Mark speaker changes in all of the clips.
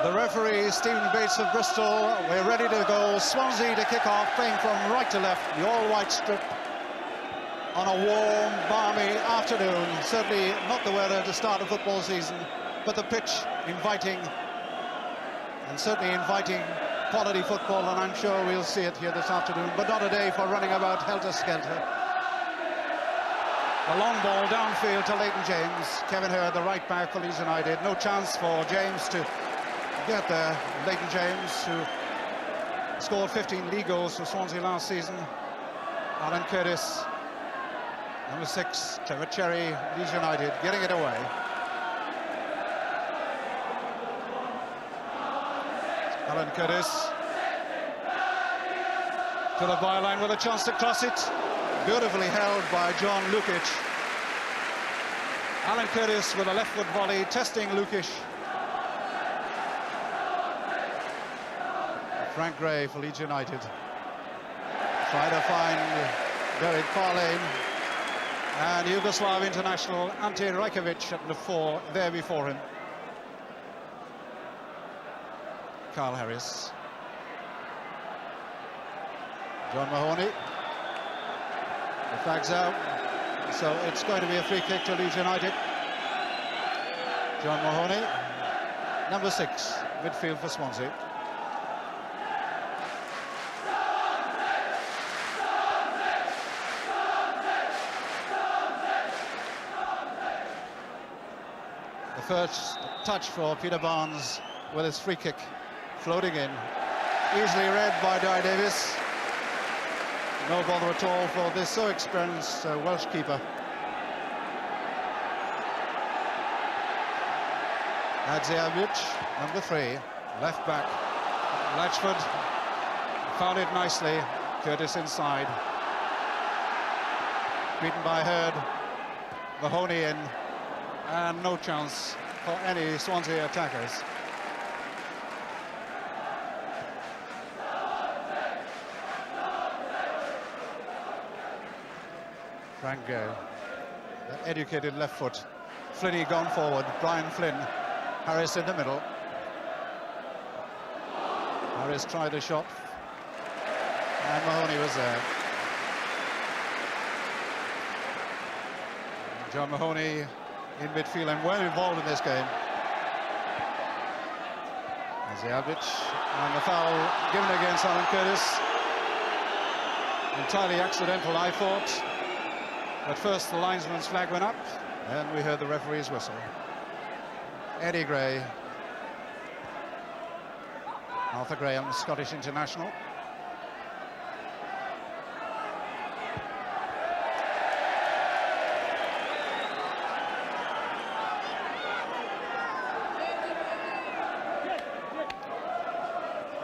Speaker 1: The referee, Stephen Bates of Bristol, we're ready to go. Swansea to kick off, playing from right to left, the all-white strip on a warm, balmy afternoon. Certainly not the weather to start a football season, but the pitch inviting, and certainly inviting quality football, and I'm sure we'll see it here this afternoon, but not a day for running about helter-skelter. The long ball downfield to Leighton James. Kevin Hurd, the right back for Leeds United. No chance for James to get there. Leighton James, who scored 15 league goals for Swansea last season. Alan Curtis, number 6, Trevor Cherry, Leeds United, getting it away. Alan Curtis to the byline with a chance to cross it. Beautifully held by John Lukić. Alan Curtis with a left foot volley, testing Lukić. Frank Gray for Leeds United. Try to find Derek Parlane. And Yugoslav international Ante Rajković at the 4 there before him. Carl Harris. John Mahoney. The flag's out, so it's going to be a free kick to Leeds United. John Mahoney, number 6, midfield for Swansea. The first touch for Peter Barnes with his free kick floating in. Easily read by Davies. No bother at all for this so experienced Welsh keeper. Hadžiabdić, number 3, left back. Latchford found it nicely. Curtis inside. Beaten by Hurd. Mahoney in. And no chance for any Swansea attackers. Frank Gale, the educated left foot. Flynn gone forward, Brian Flynn. Harris in the middle. Harris tried a shot, and Mahoney was there. John Mahoney in midfield and well involved in this game. Ağustos, and the foul given against Alan Curtis. Entirely accidental, I thought. But first the linesman's flag went up, and we heard the referee's whistle. Eddie Gray. Arthur Graham, Scottish international.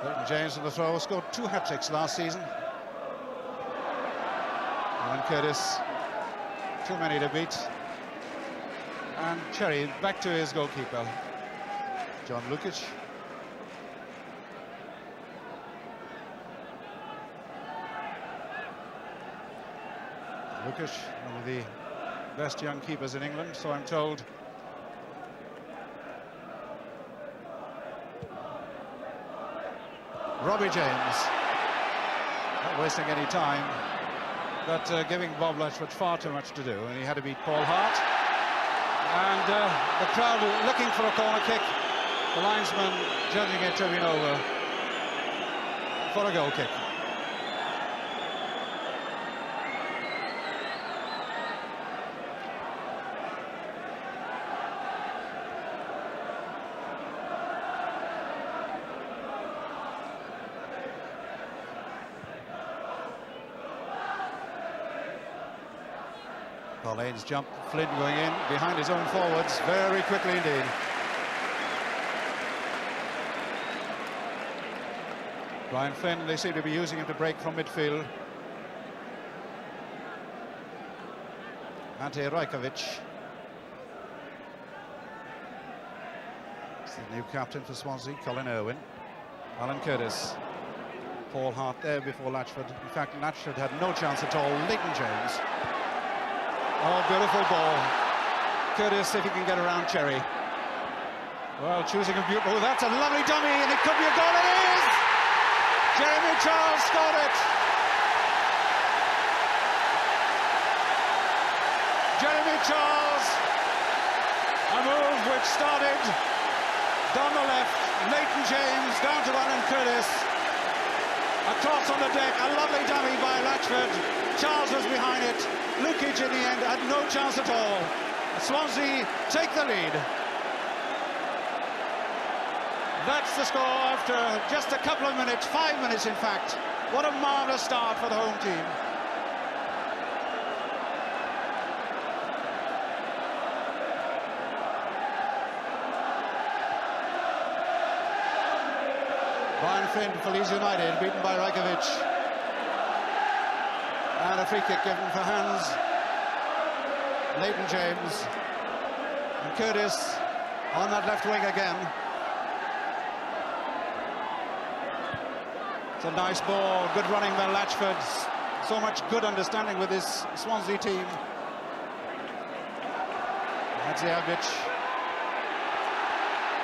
Speaker 1: Leighton James on the throw, scored 2 hat-tricks last season. Alan Curtis, too many to beat. And Cherry back to his goalkeeper, John Lukić. Lukić, one of the best young keepers in England, so I'm told. Robbie James, not wasting any time, but giving Bob Latchford far too much to do, and he had to beat Paul Hart. And the crowd looking for a corner kick, the linesman judging it to be over for a goal kick. Parlane's jump, Flynn going in behind his own forwards very quickly indeed. Brian Flynn, they seem to be using him to break from midfield. Ante Rajković. It's the new captain for Swansea, Colin Irwin. Alan Curtis. Paul Hart there before Latchford. In fact, Latchford had no chance at all. Leighton James. Oh, beautiful ball. Curtis, if he can get around Cherry. Well, choosing a beautiful... Oh, that's a lovely dummy, and it could be a goal. It is! Jeremy Charles scored it. Jeremy Charles, a move which started down the left, Leighton James down to Alan Curtis, across on the deck, a lovely dummy by Latchford. Charles was behind it. Lukić in the end had no chance at all. Swansea take the lead. That's the score after just a couple of minutes, 5 minutes in fact. What a marvellous start for the home team. Flynn for Leeds United, beaten by Rajković. And a free kick given for hands. Leighton James. And Curtis on that left wing again. It's a nice ball, good running by Latchford. So much good understanding with this Swansea team. Hadžiabdić.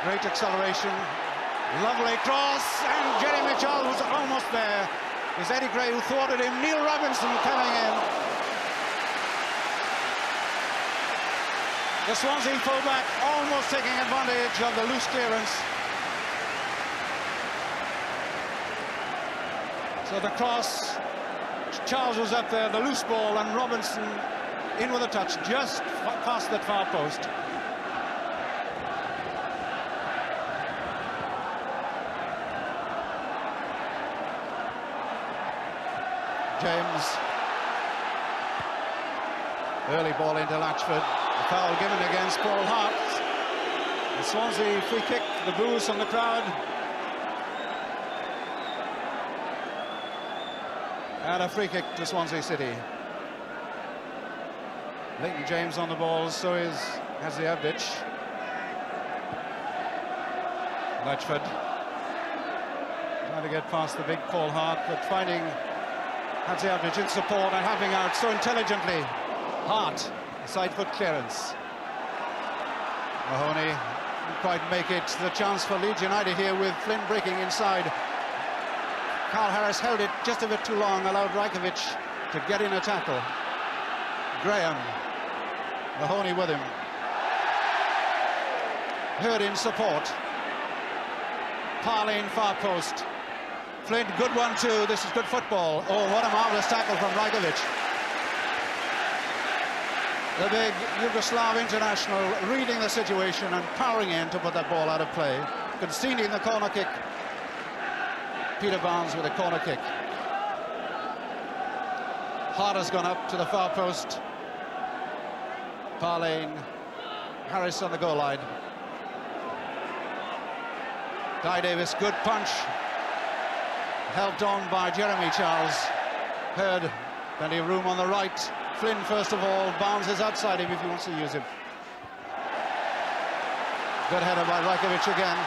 Speaker 1: Great acceleration. Lovely cross, and Jeremy Charles was almost there. It was Eddie Gray who thwarted him. Neil Robinson coming in. The Swansea fullback almost taking advantage of the loose clearance. So the cross, Charles was up there, the loose ball, and Robinson in with a touch just past that far post. James, early ball into Latchford, the foul given against Paul Hart. The Swansea free kick, the boos from the crowd. And a free kick to Swansea City. Leighton James on the ball, so is Hadžiabdić. Latchford trying to get past the big Paul Hart, but finding Hadžiabdić in support and having out so intelligently. Hart, side foot clearance. Mahoney didn't quite make it. The chance for Leeds United here with Flynn breaking inside. Carl Harris held it just a bit too long, allowed Rajković to get in a tackle. Graham, Mahoney with him. Hurd in support. Parlane far post. Flynn, good one too. This is good football. Oh, what a marvellous tackle from Rajković. The big Yugoslav international reading the situation and powering in to put that ball out of play. Conceding the corner kick. Peter Barnes with a corner kick. Hart has gone up to the far post. Parlane, Harris on the goal line. Davies, good punch. Helped on by Jeremy Charles. Hurd, plenty of room on the right. Flynn first of all, Barnes is outside him if he wants to use him. Good header by Rajković again.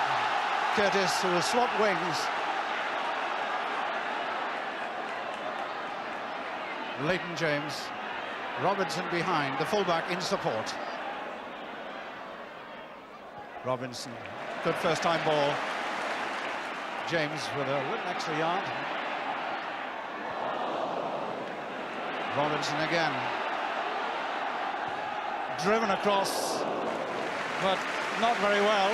Speaker 1: Curtis, who will swap wings. Leighton James. Robinson behind, the fullback in support. Robinson, good first time ball. James with a little extra yard. Robinson again. Driven across, but not very well.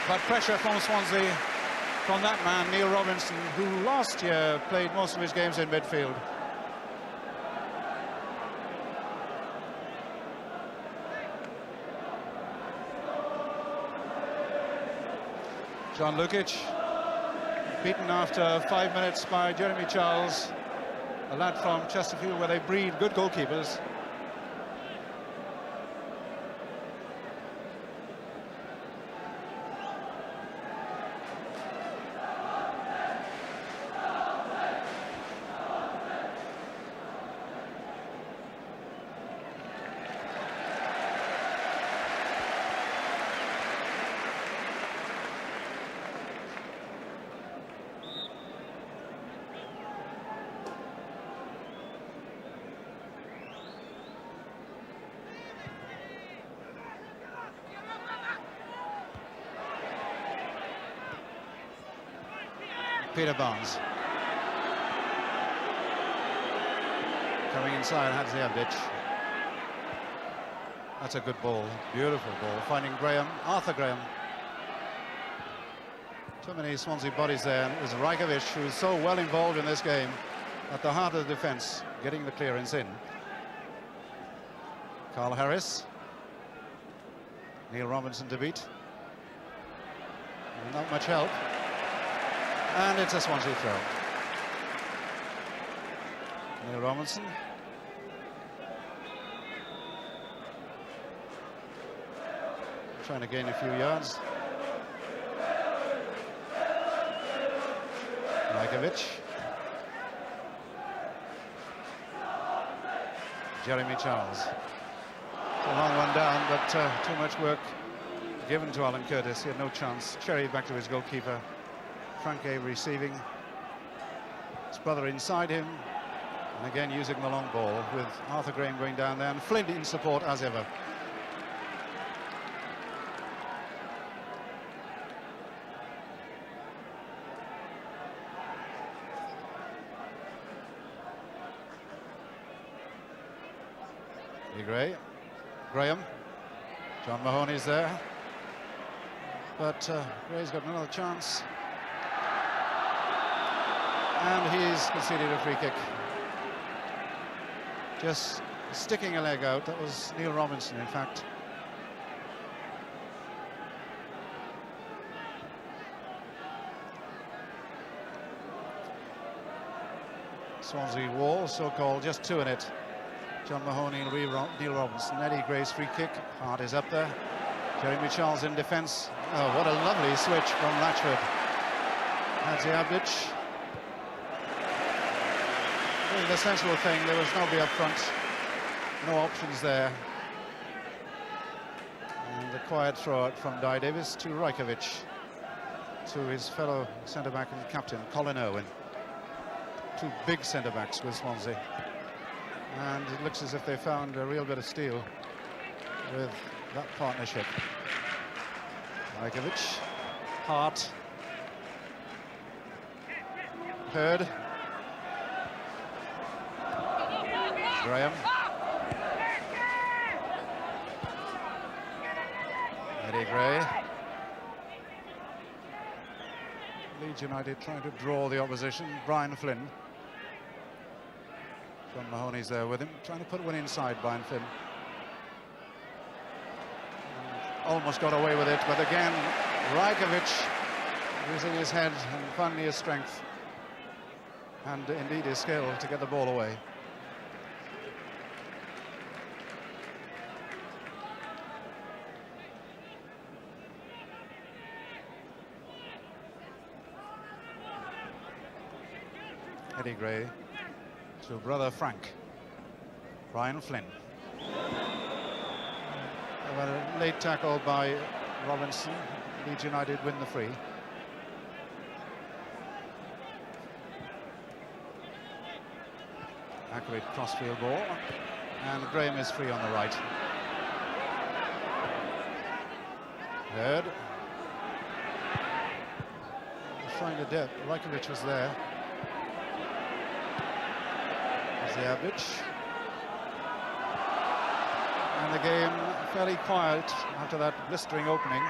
Speaker 1: But pressure from Swansea, from that man, Neil Robinson, who last year played most of his games in midfield. John Lukić, beaten after 5 minutes by Jeremy Charles, a lad from Chesterfield where they breed good goalkeepers. Peter Barnes. Coming inside, Hadžiabdić. That's a good ball, beautiful ball. Finding Graham, Arthur Graham. Too many Swansea bodies there, and it was Rajković who was so well involved in this game, at the heart of the defence, getting the clearance in. Carl Harris. Neil Robinson to beat. Not much help. And it's a Swansea throw. Neil Robinson. Trying to gain a few yards. Rajković. Jeremy Charles. It's a long one down, but too much work given to Alan Curtis. He had no chance. Cherry back to his goalkeeper. Franke receiving. His brother inside him. And again using the long ball with Arthur Graham going down there and Flynn in support as ever. Graham. John Mahoney's there. But Gray's got another chance. And he's conceded a free kick. Just sticking a leg out. That was Neil Robinson, in fact. Swansea wall, so-called, just two in it. John Mahoney and Neil Robinson. Eddie Gray's free kick. Hart is up there. Jeremy Charles in defence. Oh, what a lovely switch from Latchford. Hadžiabdić. Doing the sensible thing. There was nobody up front. No options there. And a quiet throw out from Davies to Rajković. To his fellow centre-back and captain, Colin Irwin. Two big centre-backs with Swansea. And it looks as if they found a real bit of steel with that partnership. Rajković, Hart, Hurd, Graham, Eddie Gray. Leeds United trying to draw the opposition. Brian Flynn. John Mahoney's there with him, trying to put one inside, Brian Flynn. Almost got away with it, but again, Rajković using his head and finally his strength and indeed his skill to get the ball away. Eddie Gray to brother Frank. Brian Flynn. A late tackle by Robinson. Leeds United win the free. Accurate crossfield ball. And Graham is free on the right. Hurd. Trying to depth. Rajković was there. Hadžiabdić. And the game fairly quiet after that blistering opening.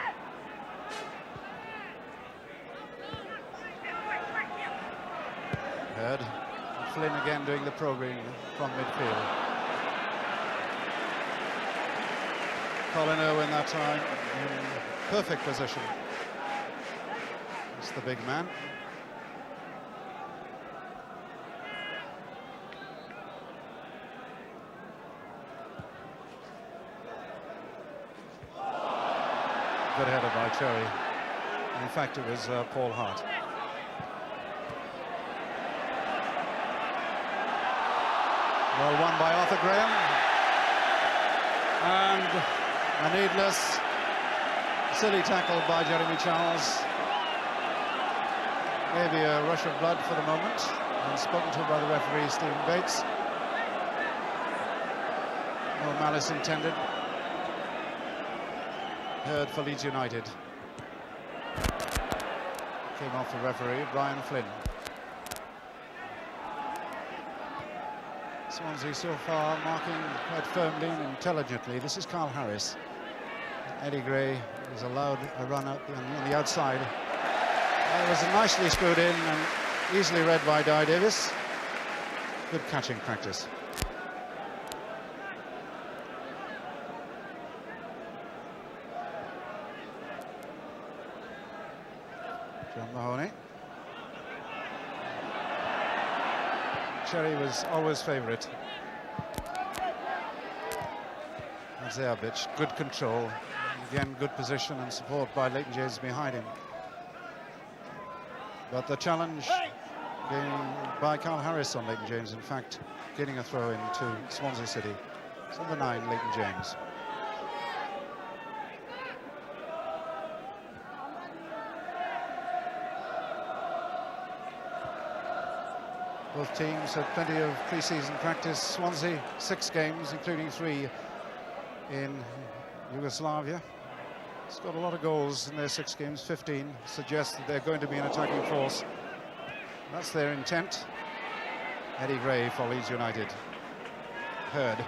Speaker 1: Hurd. Flynn again doing the probing from midfield. Colin Irwin that time in perfect position. It's the big man. Good header by Cherry. In fact, it was Paul Hart. Well won by Arthur Graham. And a needless, silly tackle by Jeremy Charles. Maybe a rush of blood for the moment. And spoken to by the referee, Stephen Bates. No malice intended. Hurd for Leeds United. came off the referee, Brian Flynn. Swansea so far marking quite firmly and intelligently. This is Carl Harris. Eddie Gray is allowed a run out on the outside. It was nicely screwed in and easily read by Davies. Good catching practice. John Mahoney. Cherry was always favourite. Ağustos, good control. Again, good position and support by Leighton James behind him. But the challenge being by Carl Harris on Leighton James, in fact, getting a throw into Swansea City. It's number 9, Leighton James. Both teams had plenty of pre-season practice. Swansea, 6 games, including 3 in Yugoslavia. Scored a lot of goals in their 6 games, 15, suggests that they're going to be an attacking force. That's their intent. Eddie Gray for Leeds United. Heard.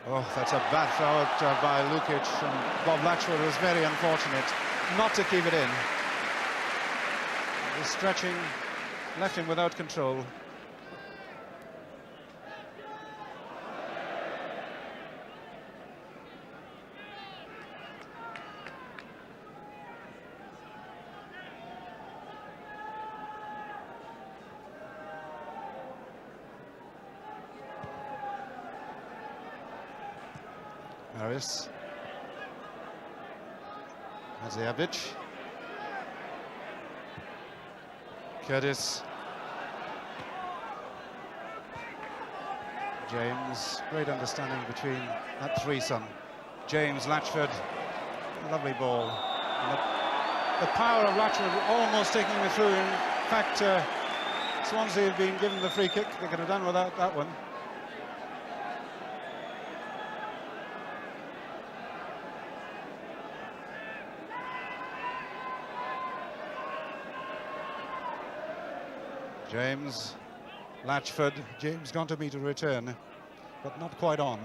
Speaker 1: Oh, that's a bad foul out by Lukić, and Bob Latchford was very unfortunate not to keep it in. The stretching left him without control. Harris. Hadžiabdić. Curtis. James, great understanding between that threesome. James, Latchford, lovely ball. And the power of Latchford almost taking him through. In fact, Swansea have been given the free kick. They could have done without that one. James, Latchford, James gone to meet a return, but not quite on.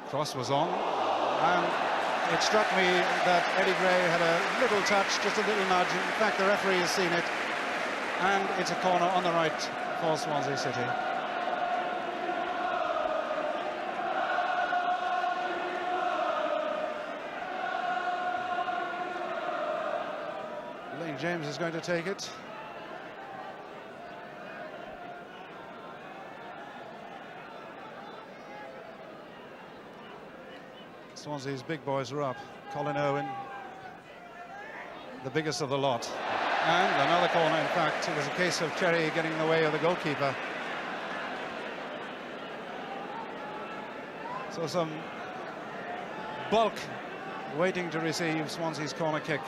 Speaker 1: Cross was on, and it struck me that Eddie Gray had a little touch, just a little nudge. In fact, the referee has seen it, and it's a corner on the right for Swansea City. Leighton James is going to take it. Swansea's big boys are up. Colin Irwin, the biggest of the lot. And another corner, in fact. It was a case of Cherry getting in the way of the goalkeeper. So some bulk waiting to receive Swansea's corner kick.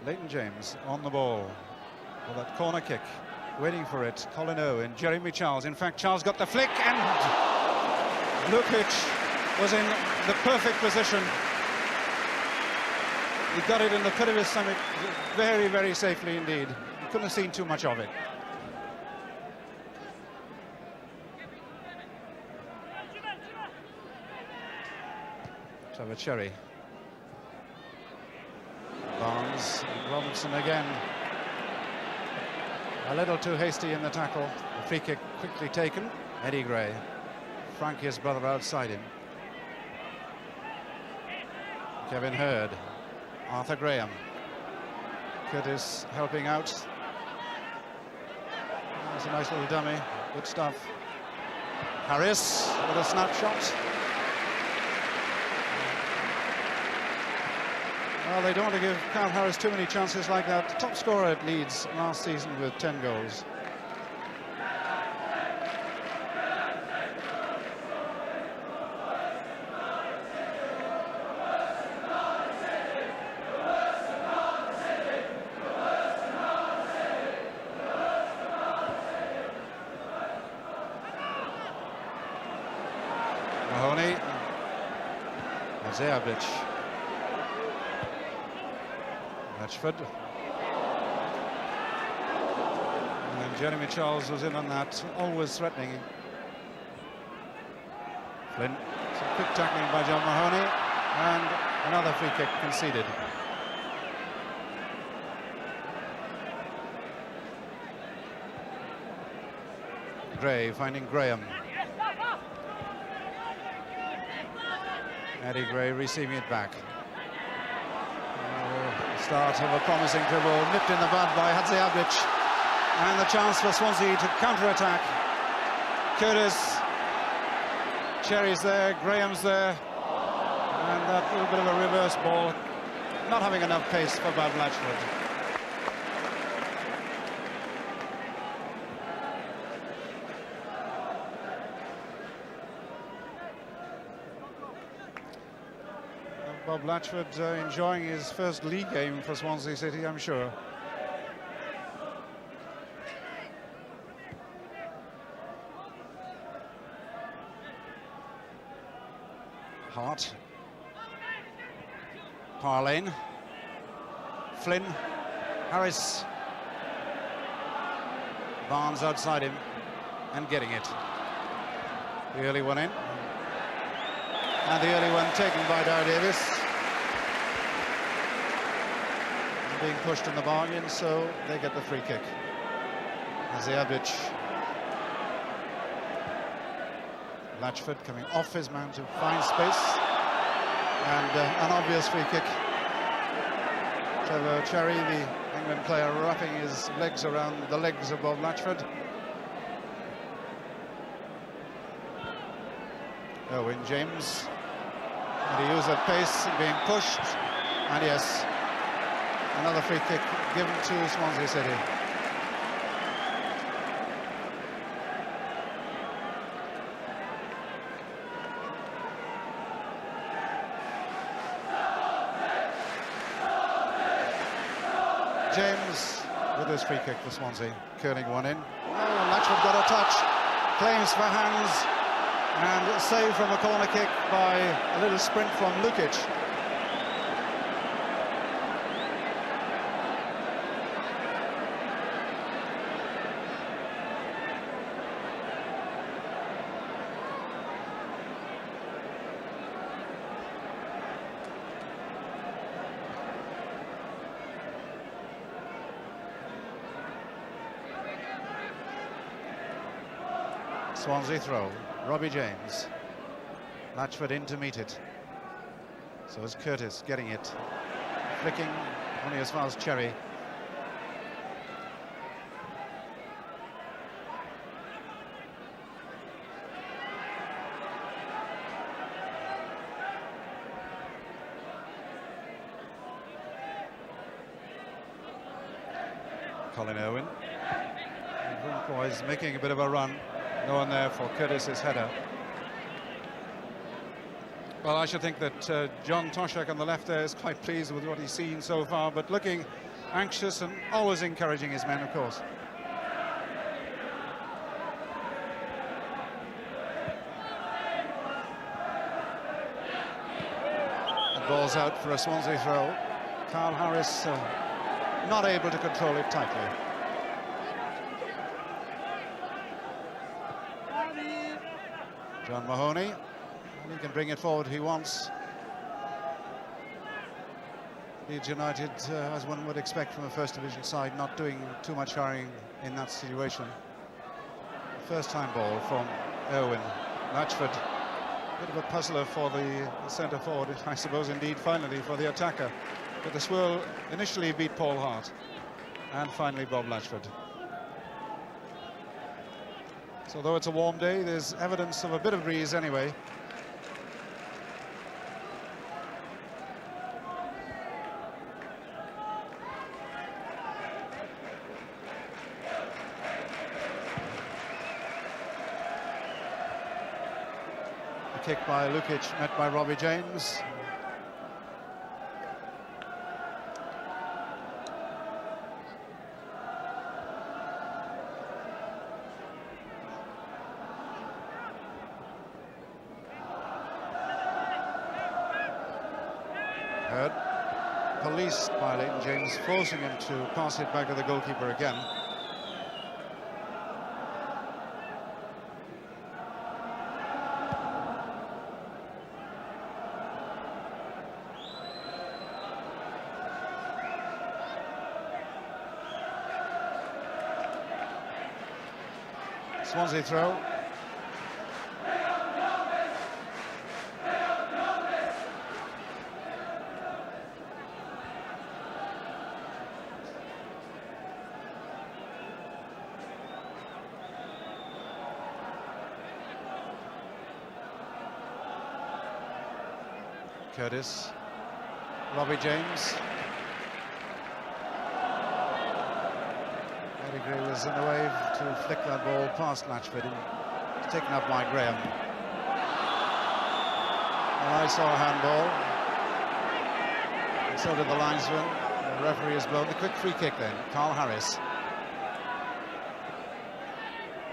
Speaker 1: Leighton James on the ball for that corner kick. Waiting for it, Colin Irwin, Jeremy Charles. In fact, Charles got the flick, and Lukić was in the perfect position. He got it in the pit of his stomach very, very safely indeed. You couldn't have seen too much of it. Trevor Cherry. Barnes, Robinson again. A little too hasty in the tackle. The free kick quickly taken. Eddie Gray. Frankie, his brother, outside him. Kevin Hurd. Arthur Graham. Curtis helping out. That's a nice little dummy. Good stuff. Harris with a snapshot. Well, they don't want to give Carl Harris too many chances like that. The top scorer at Leeds last season with 10 goals. Mahoney. Ağustos. Latchford. And Jeremy Charles was in on that, always threatening. Flynn. Some quick tackling by John Mahoney. And another free kick conceded. Gray finding Graham. Eddie Gray receiving it back. Start of a promising dribble, nipped in the bud by Hadžiabdić. And the chance for Swansea to counter-attack. Curtis, Cherry's there, Graham's there. And that little bit of a reverse ball, not having enough pace for Bob Latchford. Bob Latchford enjoying his first league game for Swansea City, I'm sure. Hart. Parlane. Flynn. Harris. Barnes outside him and getting it. The early one in. And the early one taken by Davies. Being pushed in the bargain, so they get the free kick. Ağustos. Latchford coming off his man to find space. And an obvious free kick. Trevor Cherry, the England player, wrapping his legs around the legs of Bob Latchford. Irwin James. And he used that pace and being pushed. And yes, another free kick given to Swansea City. James with his free kick for Swansea, curling one in. Oh, Latchford got a touch, claims for hands, and saved from a corner kick by a little sprint from Lukić. Swansea throw, Robbie James. Latchford in to meet it. So is Curtis getting it. Flicking only as far as Cherry. Colin Irwin. Boys making a bit of a run. No one there for Curtis's header. Well, I should think that John Toshack on the left there is quite pleased with what he's seen so far, but looking anxious and always encouraging his men, of course. The ball's out for a Swansea throw. Carl Harris not able to control it tightly. John Mahoney, he can bring it forward if he wants. Leeds United, as one would expect from a first division side, not doing too much hurrying in that situation. First time ball from Irwin. Latchford, bit of a puzzler for the centre forward, I suppose indeed finally for the attacker. But the swirl initially beat Paul Hart and finally Bob Latchford. So though it's a warm day, there's evidence of a bit of breeze anyway. A kick by Lukić, met by Robbie James. Hurt, policed by Leighton James, forcing him to pass it back to the goalkeeper again. Swansea throw. Curtis, Robbie James. Gray was in the way to flick that ball past Latchford, and taken up by Graham. And I saw a handball, and so did the linesman. The referee has blown the quick free kick then. Carl Harris.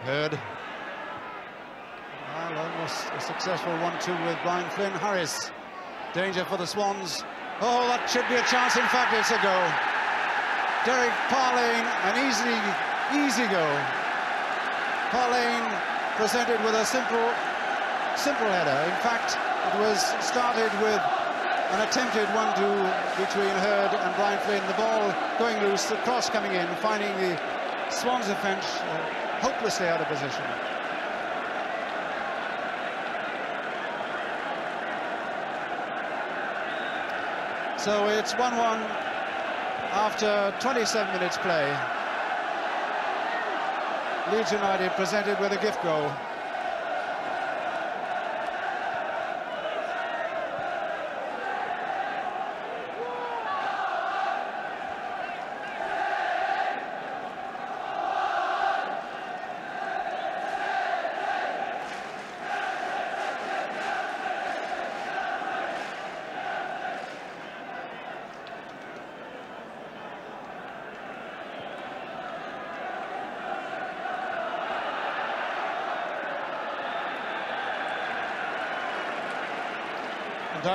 Speaker 1: Hurd. Well, almost a successful 1-2 with Brian Flynn. Harris. Danger for the Swans. Oh, that should be a chance. In fact, it's a goal. Derek Parlane, an easy goal. Parlane presented with a simple header. In fact, it was started with an attempted 1-2 between Hurd and Brian Flynn. The ball going loose, the cross coming in, finding the Swans defence hopelessly out of position. So it's 1-1 after 27 minutes play. Leeds United presented with a gift goal.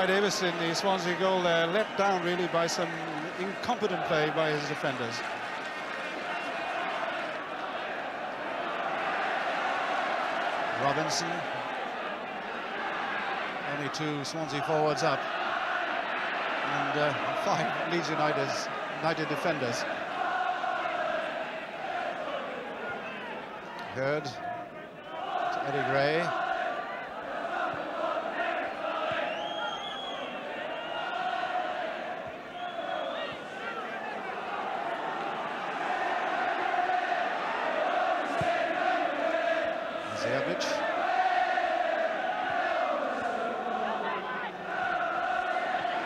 Speaker 1: Davies in the Swansea goal there, let down really by some incompetent play by his defenders. Robinson, only 2 Swansea forwards up, and 5 Leeds United defenders. Hurd to Eddie Gray. Ağustos.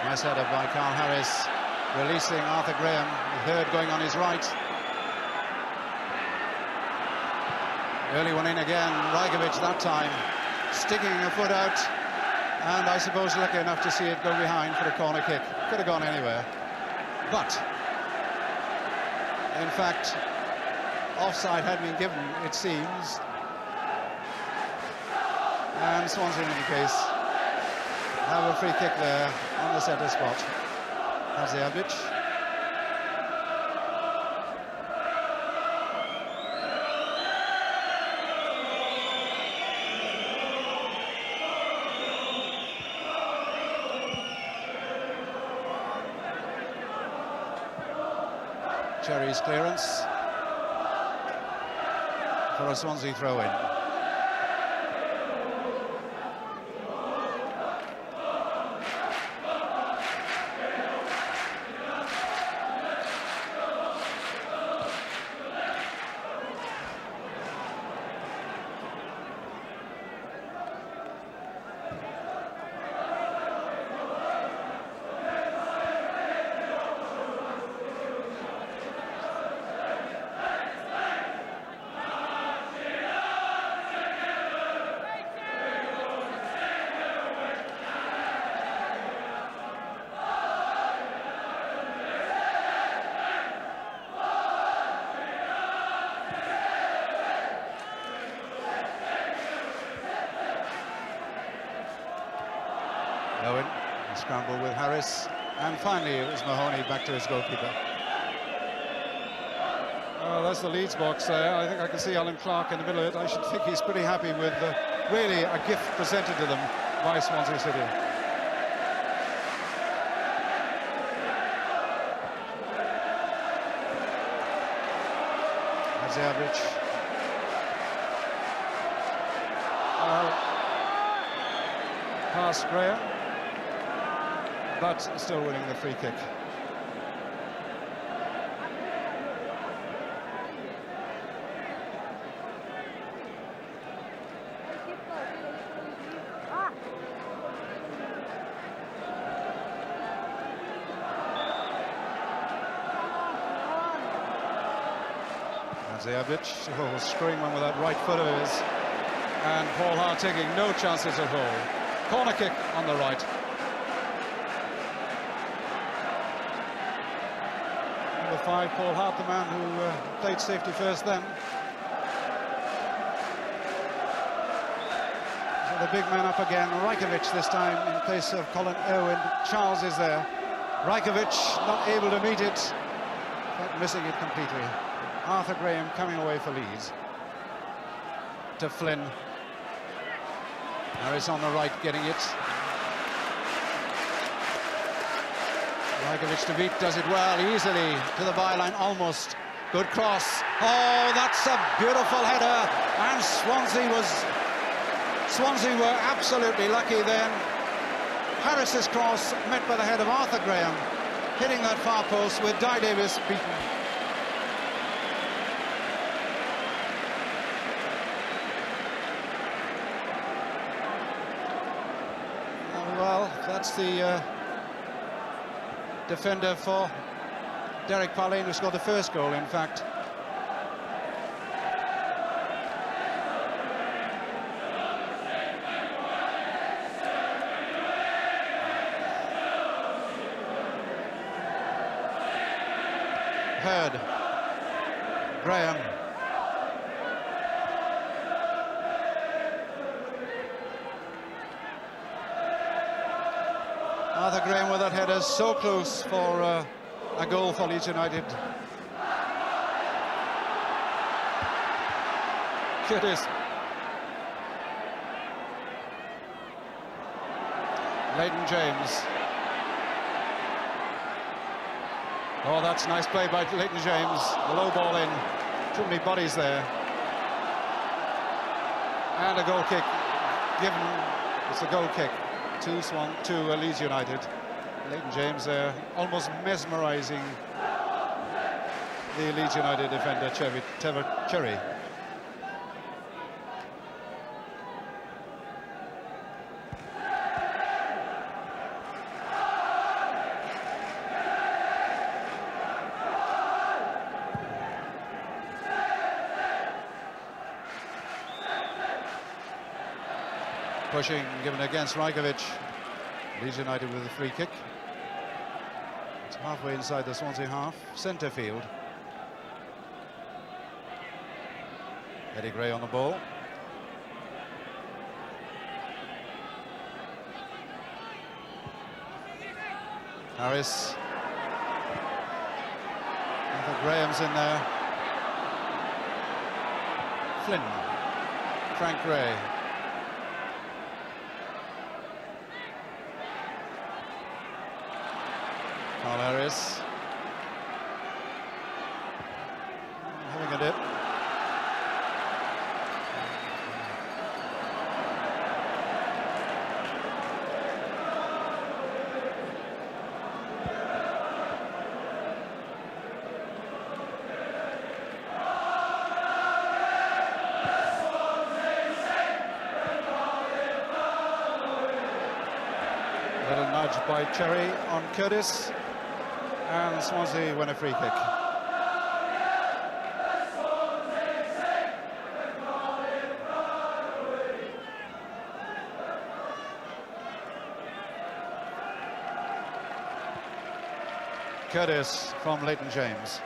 Speaker 1: Nice header by Carl Harris, releasing Arthur Graham. Hurd going on his right. Early one in again. Rajković that time, sticking a foot out, and I suppose lucky enough to see it go behind for a corner kick. Could have gone anywhere, but in fact, offside had been given, it seems. And Swansea, in any case, have a free kick there on the centre spot. Hadžiabdić. Cherry's clearance for a Swansea throw-in. Owen, scramble with Harris. And finally, it was Mahoney back to his goalkeeper. That's the Leeds box there. I think I can see Alan Clarke in the middle of it. I should think he's pretty happy with really a gift presented to them by Swansea City. Ağustos. Past Graham, but still winning the free kick. Hadžiabdić, screwing one with that right foot of his, and Paul Hart taking no chances at all. Corner kick on the right. Number 5, Paul Hart, the man who played safety first then. So the big man up again, Rajković this time in place of Colin Irwin. Charles is there. Rajković not able to meet it, but missing it completely. Arthur Graham coming away for Leeds. To Flynn. Harris on the right getting it. Rajković to beat, does it well, easily to the byline, almost. Good cross. Oh, that's a beautiful header. And Swansea were absolutely lucky then. Harris's cross met by the head of Arthur Graham, hitting that far post with Davies beaten. Well, that's the defender for Parlane, who scored the first goal, in fact. Hurd, Graham. Arthur Graham with that header, so close for a goal for Leeds United. Curtis. Leighton James. Oh, that's nice play by Leighton James. The low ball in. Too many bodies there. And a goal kick given. It's a goal kick to Leeds United. Leighton James there, almost mesmerising the Leeds United defender, Cherry. Pushing, given against Rajković. Leeds United with a free kick. It's halfway inside the Swansea half, centre field. Eddie Gray on the ball. Harris. Arthur Graham's in there. Flynn. Frank Gray. Carl Harris having a dip. Little nudge by Cherry on Curtis. And Swansea win a free kick. Curtis from Leighton James.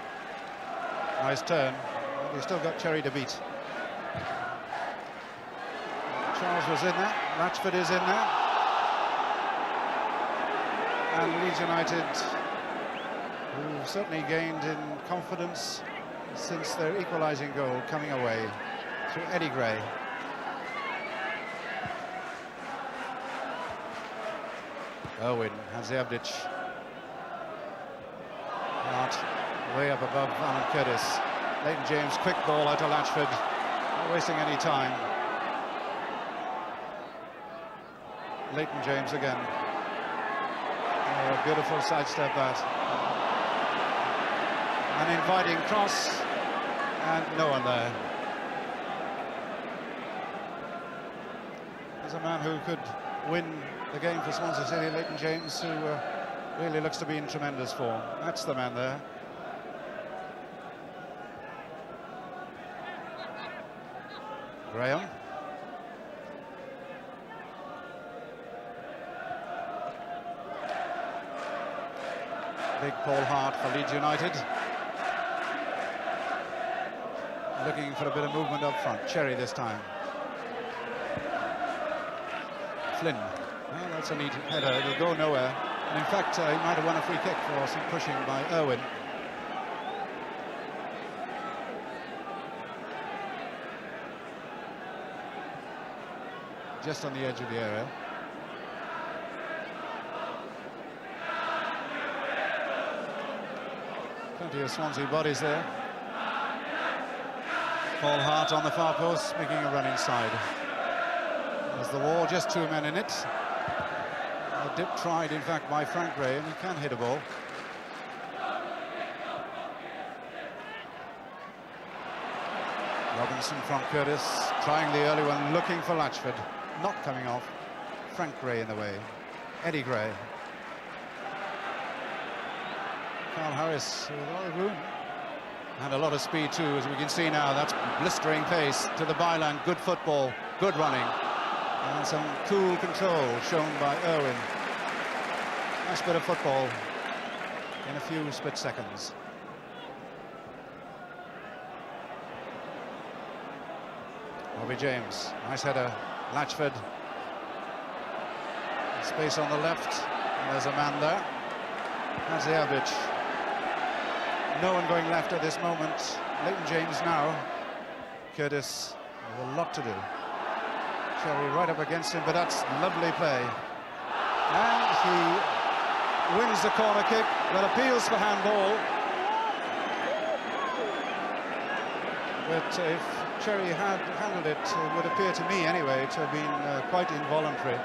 Speaker 1: Nice turn. He's still got Cherry to beat. Charles was in there. Latchford is in there. and Leeds United, who've certainly gained in confidence since their equalising goal coming away through Eddie Gray. Irwin, Hadžiabdić. Hart way up above Alan Curtis. Leighton James, quick ball out to Latchford, not wasting any time. Leighton James again. Oh, a beautiful sidestep that. An inviting cross, and no one there. There's a man who could win the game for Swansea City, Leighton James, who really looks to be in tremendous form. That's the man there. Graham. Big Paul Hart for Leeds United. Looking for a bit of movement up front. Cherry this time. Flynn. Well, that's a neat header. It'll go nowhere. And in fact, he might have won a free kick for some pushing by Irwin. Just on the edge of the area. Plenty of Swansea bodies there. Paul Hart on the far post, making a run inside. There's the wall, just two men in it. A dip tried, in fact, by Frank Gray, and he can hit a ball. Robinson from Curtis, trying the early one, looking for Latchford, not coming off. Frank Gray in the way. Eddie Gray. Carl Harris with a lot of room. And a lot of speed too, as we can see now. That's blistering pace to the byline. Good football, good running. And some cool control shown by Irwin. Nice bit of football in a few split seconds. Robbie James, nice header. Latchford. Space on the left. And there's a man there. Hadžiabdić. No one going left at this moment. Leighton James now. Curtis with a lot to do. Cherry right up against him, but that's lovely play. And he wins the corner kick, but appeals for handball. But if Cherry had handled it, it would appear to me anyway to have been quite involuntary.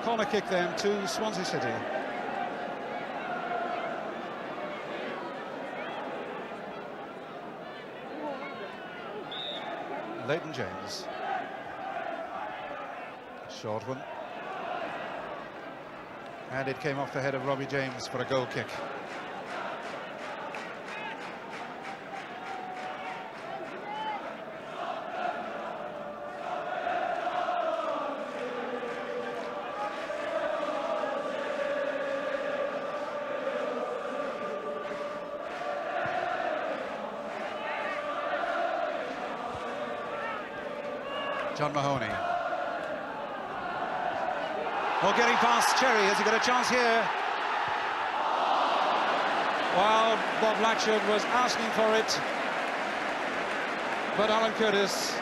Speaker 1: Corner kick then to Swansea City. Leighton James. Short one. And it came off the head of Robbie James for a goal kick. John Mahoney. Oh, getting past Cherry. Has he got a chance here? Well, Bob Latchford was asking for it, but Alan Curtis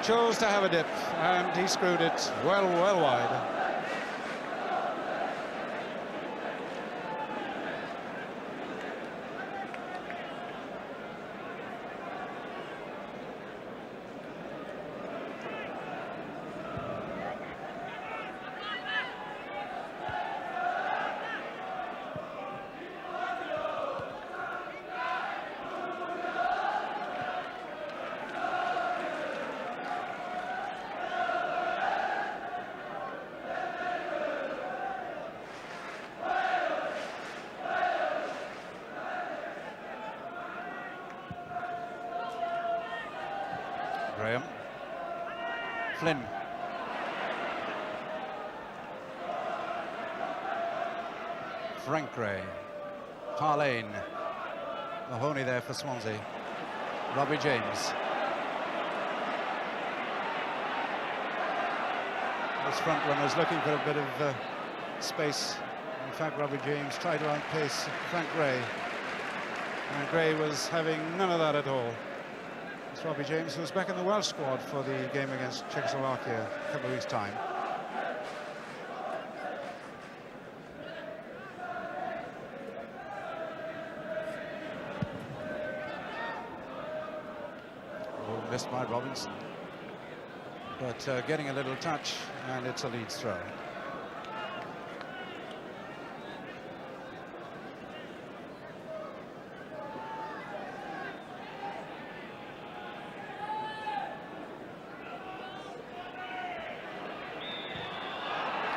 Speaker 1: chose to have a dip, and he screwed it well wide. Graham. Flynn. Frank Gray. Parlane. Mahoney there for Swansea. Robbie James. This front runner's looking for a bit of space. In fact, Robbie James tried to outpace Frank Gray. And Gray was having none of that at all. It's Robbie James, who's back in the Welsh squad for the game against Czechoslovakia a couple of weeks' time. Oh, missed by Robinson. But getting a little touch, and it's a Leeds throw.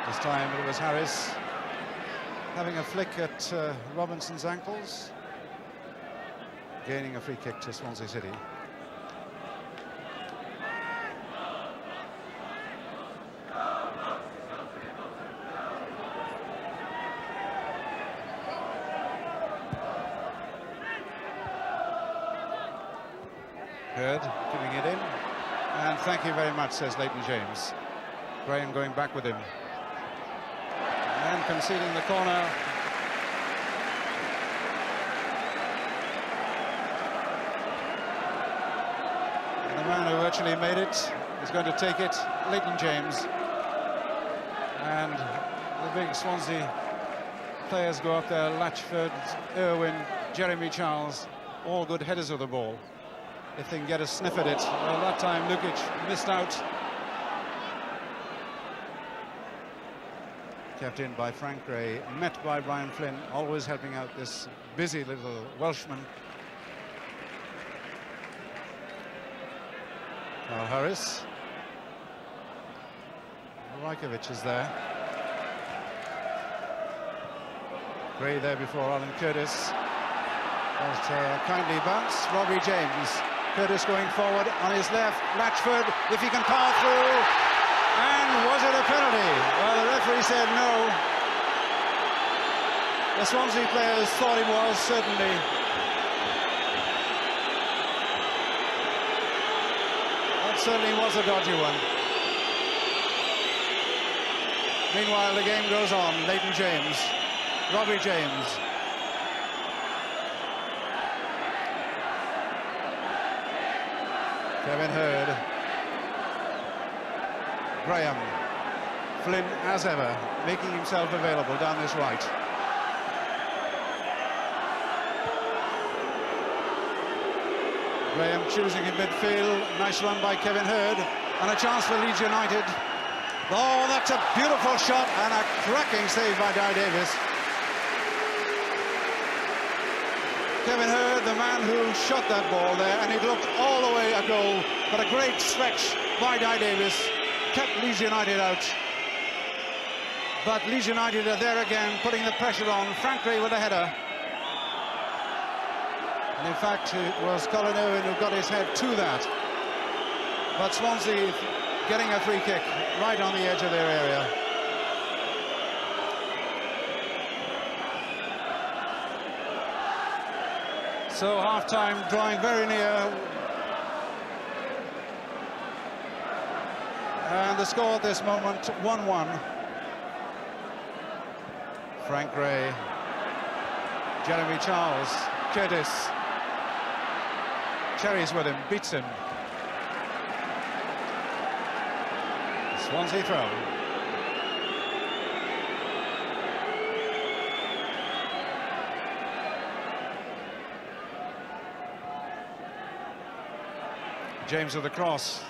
Speaker 1: This time it was Harris having a flick at Robinson's ankles, gaining a free kick to Swansea City. Good, giving it in. And thank you very much, says Leighton James. Graham going back with him. And conceding the corner. And the man who virtually made it is going to take it, Leighton James. And the big Swansea players go up there, Latchford, Irwin, Jeremy Charles, all good headers of the ball. If they can get a sniff at it. Well, that time Lukić missed out. Kept in by Frank Gray, met by Brian Flynn, always helping out this busy little Welshman. Now Harris. Rajković is there. Gray there before Alan Curtis. But kindly bounce, Robbie James. Curtis going forward on his left, Latchford, if he can power through. And was it a penalty? Well, the referee said no. The Swansea players thought it was, certainly. That certainly was a dodgy one. Meanwhile, the game goes on. Leighton James, Robbie James. Kevin Hurd. Graham. Flynn, as ever, making himself available down this right. Graham choosing in midfield. Nice run by Kevin Hurd. And a chance for Leeds United. Oh, that's a beautiful shot and a cracking save by Davies. Kevin Hurd, the man who shot that ball there, and it looked all the way a goal, but a great stretch by Davies. Kept Leeds United out. But Leeds United are there again, putting the pressure on. Frank Gray with a header. And in fact, it was Colin Irwin who got his head to that. But Swansea getting a free kick right on the edge of their area. So half-time drawing very near. And the score at this moment, 1-1. Frank Gray, Jeremy Charles, Curtis. Cherry's with him, beats him. Swansea throw. James with the cross.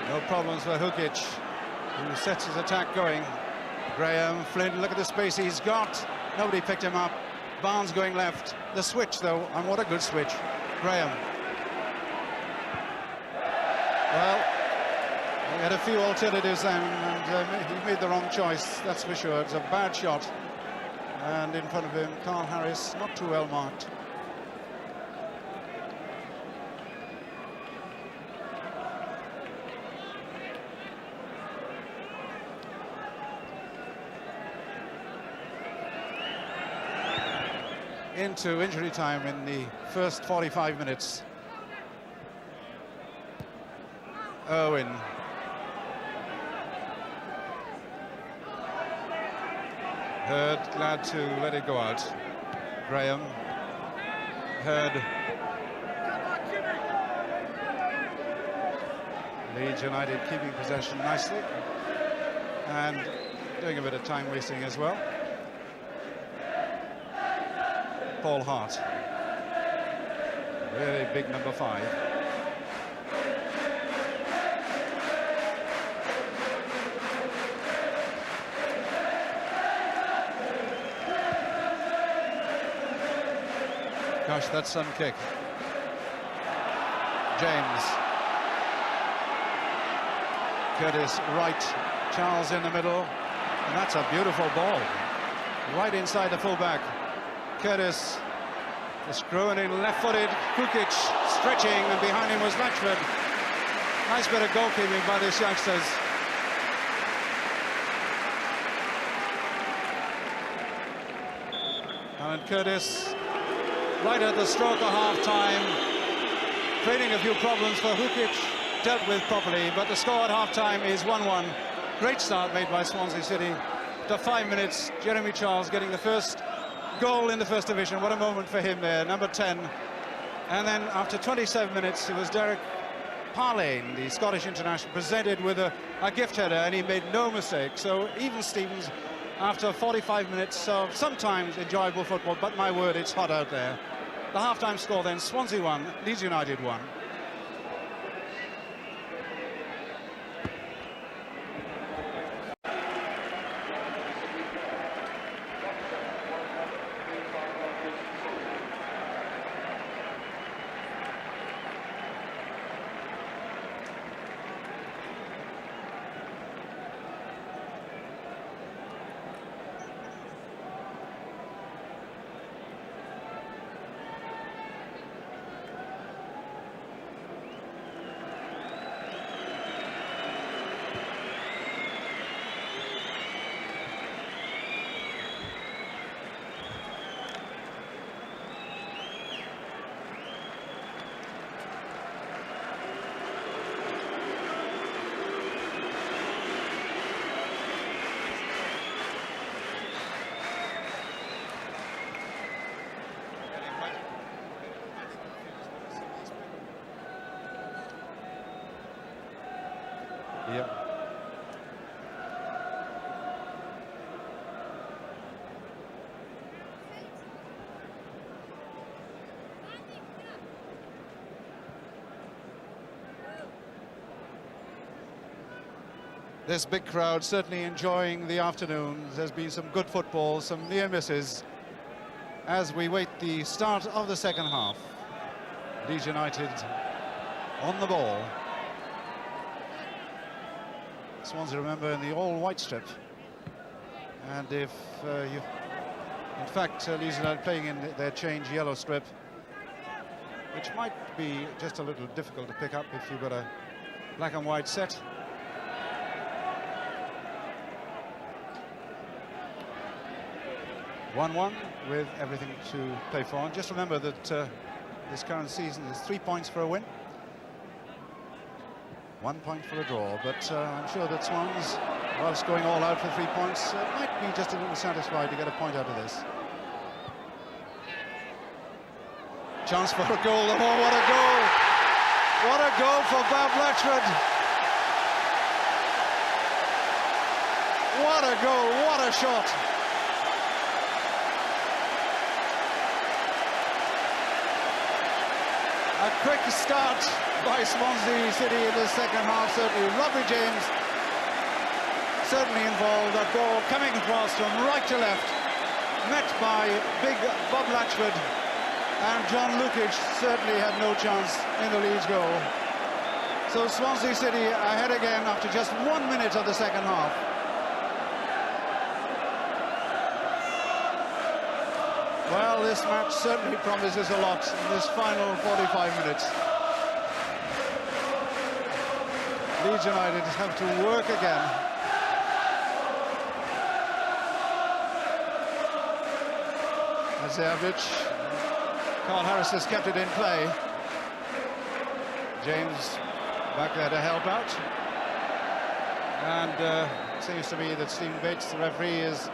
Speaker 1: No problems for Lukić, who sets his attack going. Graham, Flynn, look at the space he's got. Nobody picked him up. Barnes going left. The switch, though, and what a good switch. Graham. Well, he had a few alternatives then, and he made the wrong choice, that's for sure. It's a bad shot. And in front of him, Carl Harris, not too well marked. Into injury time in the first 45 minutes. Irwin. Hurd glad to let it go out. Graham. Hurd. Leeds United keeping possession nicely and doing a bit of time wasting as well. Paul Hart. Really big number 5. Gosh, that's some kick. James. Curtis right, Charles in the middle, and that's a beautiful ball. Right inside the fullback. Curtis just screwing in left-footed. Lukić stretching, and behind him was Latchford. Nice bit of goalkeeping by these youngsters. Alan Curtis, right at the stroke of half-time, creating a few problems for Lukić, dealt with properly, but the score at half-time is 1-1. Great start made by Swansea City. After 5 minutes, Jeremy Charles getting the first goal in the First Division. What a moment for him there, number 10. And then after 27 minutes, it was Parlane, the Scottish international, presented with a gift header, and he made no mistake. So even Stevens, after 45 minutes of sometimes enjoyable football, but my word, it's hot out there. The half-time score then, Swansea 1, Leeds United 1. Yep. This big crowd certainly enjoying the afternoon. There's been some good football, some near misses, as we wait the start of the second half. Leeds United on the ball. Swansea, remember, in the all-white strip. And if in fact, Leeds United playing in their change yellow strip, which might be just a little difficult to pick up if you've got a black and white set. (1-1) with everything to play for. And just remember that this current season is 3 points for a win, 1 point for a draw, but I'm sure that Swans, whilst going all out for 3 points, might be just a little satisfied to get a point out of this. Chance for a goal. Oh, what a goal! What a goal for Bob Latchford! What a goal, what a shot! A quick start by Swansea City in the second half, certainly. Robbie James certainly involved. That ball coming across from right to left, met by big Bob Latchford, and John Lukić certainly had no chance in the Leeds goal. So Swansea City ahead again after just 1 minute of the second half. Well, this match certainly promises a lot in this final 45 minutes. Leeds United have to work again. Ağustos. Carl Harris has kept it in play. James back there to help out. And it seems to me that Stephen Bates, the referee, is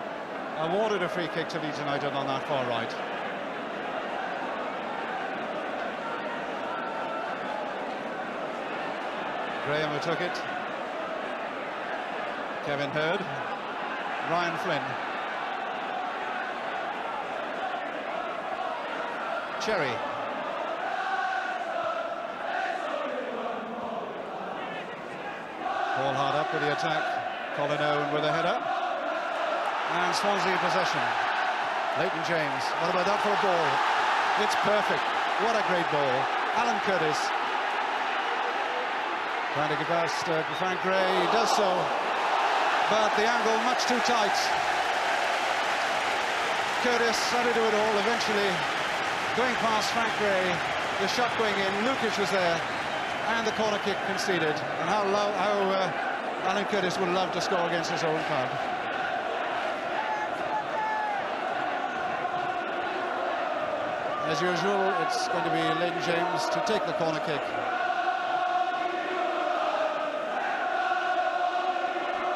Speaker 1: awarded a free kick to Leeds United on that far right. Graham who took it. Kevin Hurd. Ryan Flynn. Cherry. Paul Hart up with the attack. Colin Owen with a header. And Swansea possession. Leighton James. What about that for a ball? It's perfect. What a great ball. Alan Curtis. Trying to get past Frank Gray. He does so. But the angle much too tight. Curtis trying to do it all. Eventually going past Frank Gray. The shot going in. Lukić was there. And the corner kick conceded. And how Alan Curtis would love to score against his own club. As usual, it's going to be Leighton James to take the corner kick.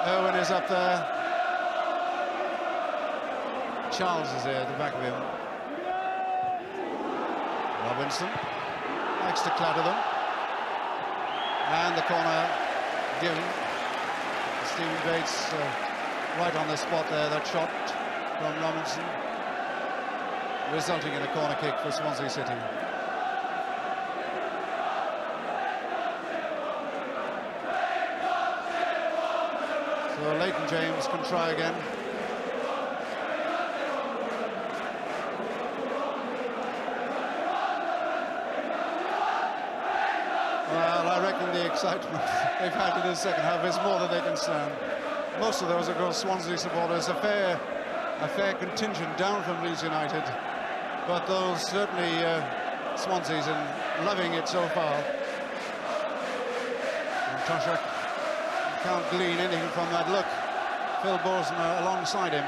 Speaker 1: Irwin is up there. Charles is there at the back of him. Robinson likes to clatter them. And the corner given. Stephen Bates right on the spot there, that shot from Robinson, resulting in a corner kick for Swansea City. So Leighton James can try again. Well, I reckon the excitement they've had in the second half is more than they can stand. Most of those, of course, Swansea supporters, a fair contingent down from Leeds United, but those certainly Swansea's and loving it so far. And Toshack can't glean anything from that look. Phil Bosner alongside him.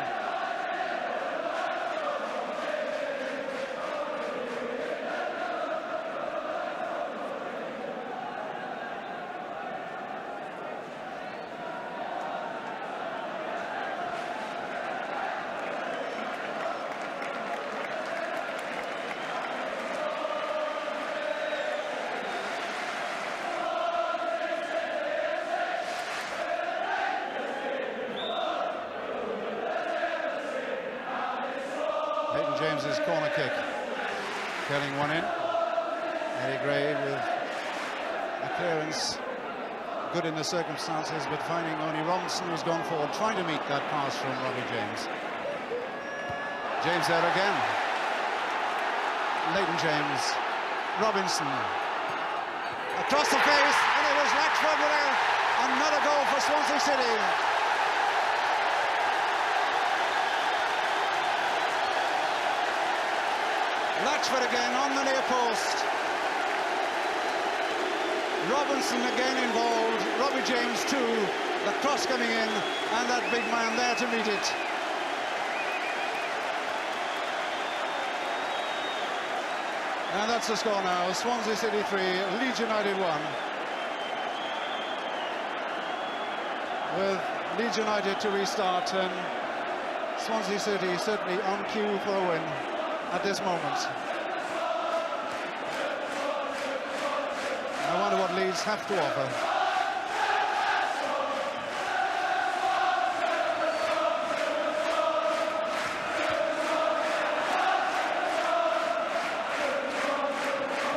Speaker 1: James's corner kick, curling one in. Eddie Gray with a clearance, good in the circumstances, but finding only Robinson, who's gone forward, trying to meet that pass from Robbie James. James there again. Leighton James, Robinson, across the face, and it was Latchford with another goal for Swansea City. Latchford again on the near post. Robinson again involved. Robbie James too. The cross coming in, and that big man there to meet it. And that's the score now. Swansea City 3, Leeds United 1. With Leeds United to restart, and Swansea City certainly on cue for a win at this moment. I wonder what Leeds have to offer.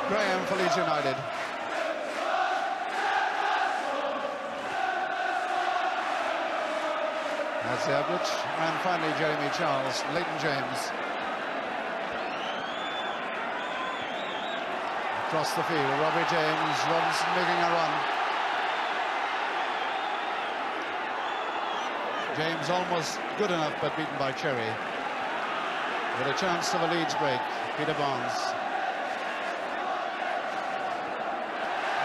Speaker 1: Graham for Leeds United. Hadžiabdić, and finally Jeremy Charles, Leighton James. Across the field, Robbie James, Robinson making a run. James almost good enough, but beaten by Cherry. With a chance of a Leeds break, Peter Barnes.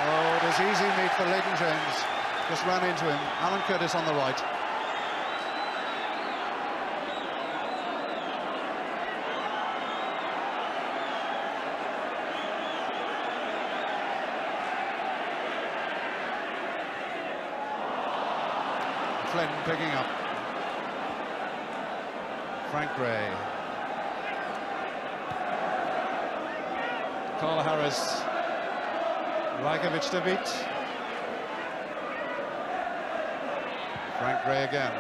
Speaker 1: Oh, it is easy meat for Leighton James. Just ran into him. Alan Curtis on the right. Flynn picking up. Frank Gray. Carl Harris. Rajković to beat. Frank Gray again.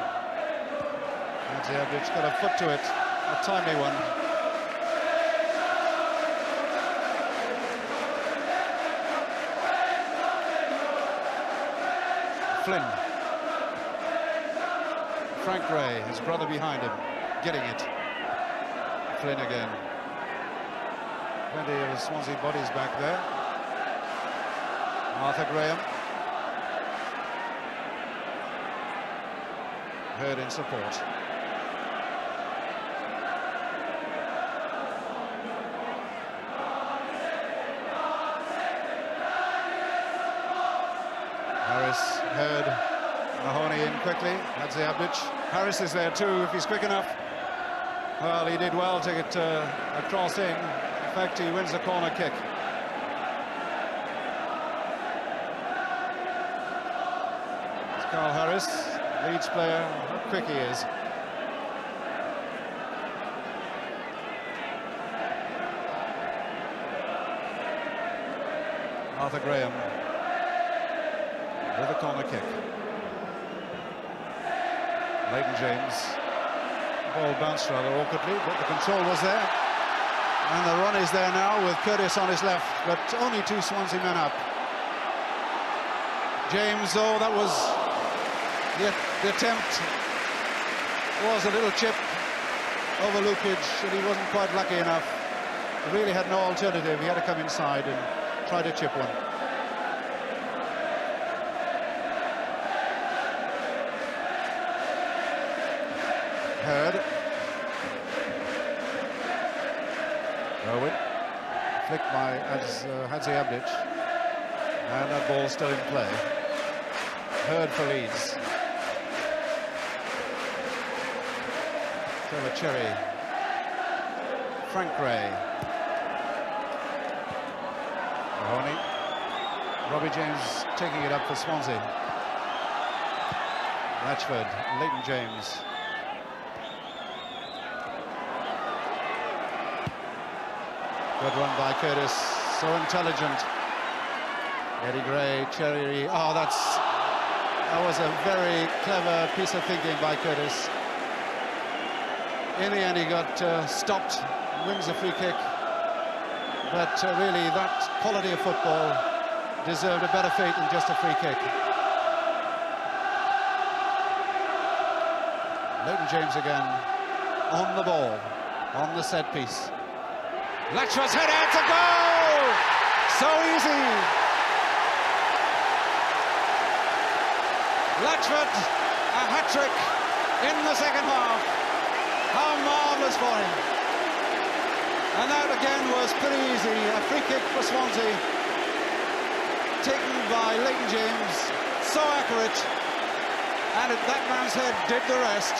Speaker 1: Hadžiabdić got a foot to it. A timely one. Flynn. Frank Gray, his brother behind him, getting it. Flynn again. Plenty of Swansea bodies back there. Arthur Graham. Heard in support. Harris, Heard, Mahoney in quickly. Hadžiabdić. Harris is there too if he's quick enough. Well, he did well to get a cross in. In fact, he wins the corner kick. It's Carl Harris, Leeds player. How quick he is. Arthur Graham with a corner kick. Leighton James. Ball bounced rather awkwardly, but the control was there. And the run is there now with Curtis on his left, but only two Swansea men up. James, though, that was the attempt was a little chip over Lukić, and he wasn't quite lucky enough. He really had no alternative. He had to come inside and try to chip one. Heard. Irwin. Flicked by Hadžiabdić. And that ball still in play. Heard for Leeds. Trevor Cherry. Frank Gray. Mahoney. Robbie James taking it up for Swansea. Latchford. Leighton James. Good run by Curtis, so intelligent. Eddie Gray, Cherry, oh, that was a very clever piece of thinking by Curtis. In the end, he got stopped, wins a free kick. But really, that quality of football deserved a better fate than just a free kick. Leighton James again, on the ball, on the set piece. Latchford's header, it's a goal! So easy! Latchford, a hat-trick in the second half. How marvellous for him. And that again was pretty easy. A free kick for Swansea. Taken by Leighton James. So accurate. And that man's head did the rest.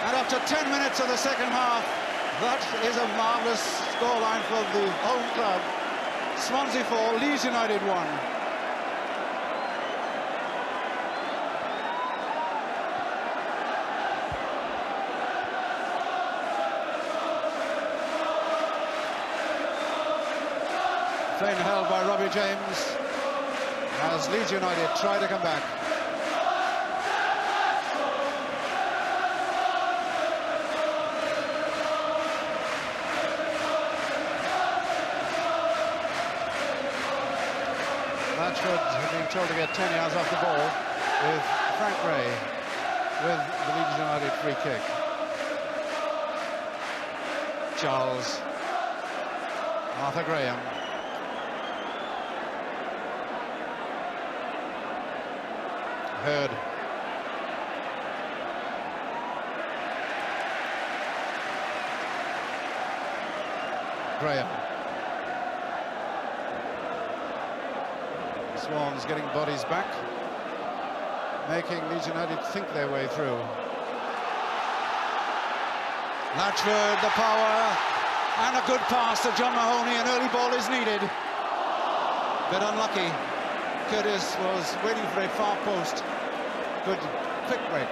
Speaker 1: And after 10 minutes of the second half, that is a marvellous scoreline for the home club. Swansea 4, Leeds United 1. Flynn held by Robbie James as Leeds United try to come back. Latchford being told to get 10 yards off the ball with Frank Gray with the Leeds United free kick. Charles. Arthur Graham. Heard. Graham. Swans getting bodies back, making Leeds United think their way through. Latchford, the power, and a good pass to John Mahoney. An early ball is needed. Bit unlucky. Curtis was waiting for a far post. Good quick break.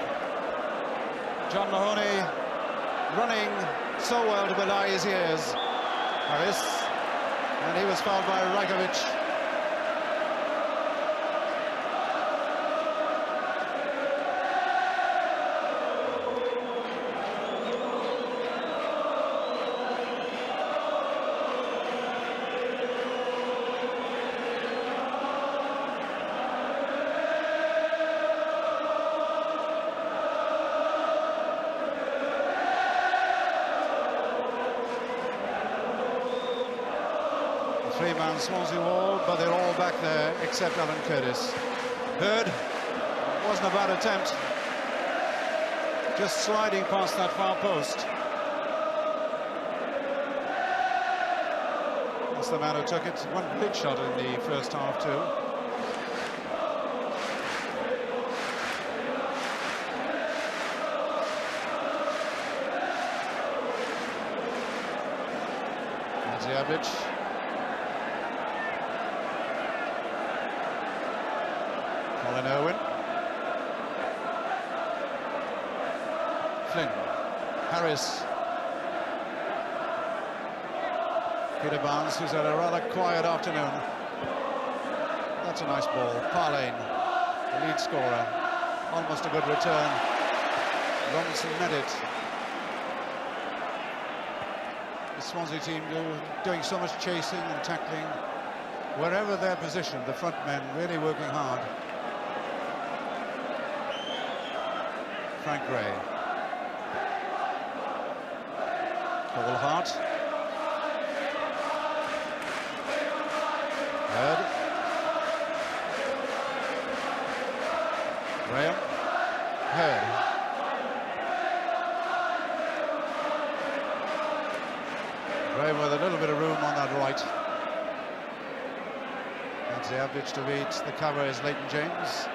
Speaker 1: John Mahoney running so well to belie his ears. Harris, and he was fouled by Rajković. Three-man Swansea wall, but they're all back there except Alan Curtis. Hurd, wasn't a bad attempt. Just sliding past that far post. That's the man who took it. One big shot in the first half too. Hadžiabdić. Irwin, Flynn, Harris, Peter Barnes, who's had a rather quiet afternoon. That's a nice ball. Parlane, the lead scorer, almost a good return. Robinson met it. The Swansea team doing so much chasing and tackling. Wherever they're positioned, the front men really working hard. Frank Gray. Hart. Hurd. Graham. Hurd. Graham with a little bit of room on that right. Hadžiabdić to beat. The cover is Leighton James.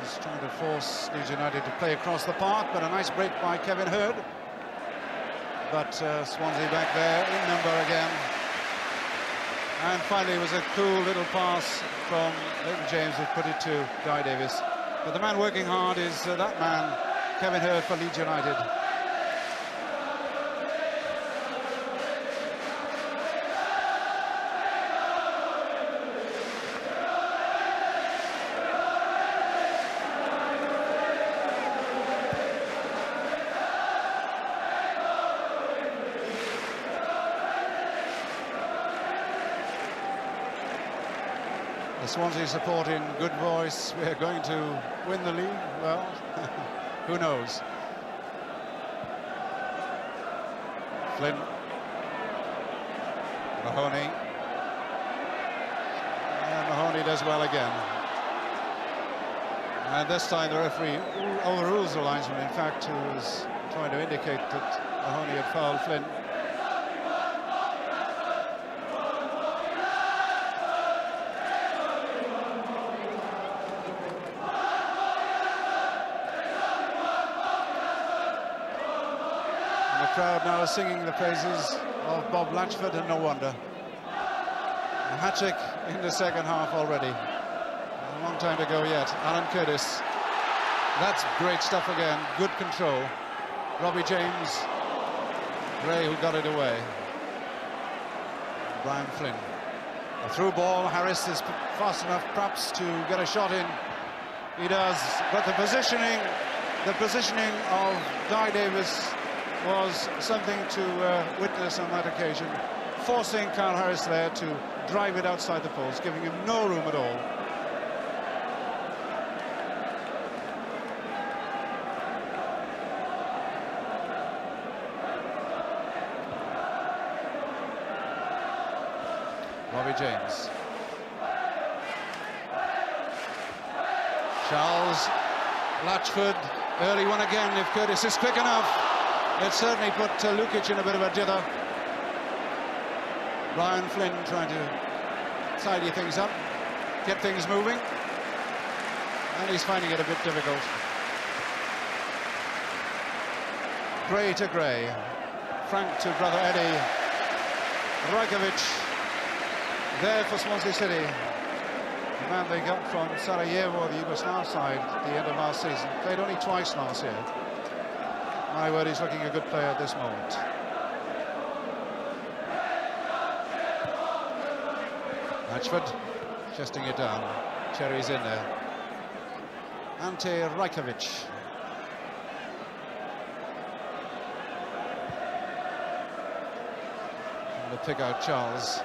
Speaker 1: Was trying to force Leeds United to play across the park, but a nice break by Kevin Hurd. But Swansea back there in number again. And finally it was a cool little pass from Leighton James who put it to Davies. But the man working hard is that man, Kevin Hurd for Leeds United. The Swansea support in good voice. We're going to win the league. Well, who knows? Flynn. Mahoney. And Mahoney does well again. And this time the referee overrules the linesman, in fact, who was trying to indicate that Mahoney had fouled Flynn. The crowd now singing the praises of Bob Latchford, and no wonder. A hat-trick in the second half already. A long time to go yet. Alan Curtis. That's great stuff again. Good control. Robbie James. Gray who got it away. Brian Flynn. A through ball. Harris is fast enough perhaps to get a shot in. He does. But the positioning of Davies was something to witness on that occasion, forcing Carl Harris there to drive it outside the post, giving him no room at all. Robbie James. Charles, Latchford, early one again if Curtis is quick enough. It certainly put Lukić in a bit of a dither. Brian Flynn trying to tidy things up, get things moving, and he's finding it a bit difficult. Gray to Gray, Frank to brother Eddie, Rajković there for Swansea City. The man they got from Sarajevo, the Yugoslav side, at the end of last season. Played only twice last year. My word, he's looking a good player at this moment. Latchford, chesting it down. Cherry's in there. Ante Rajković. And to pick out Charles.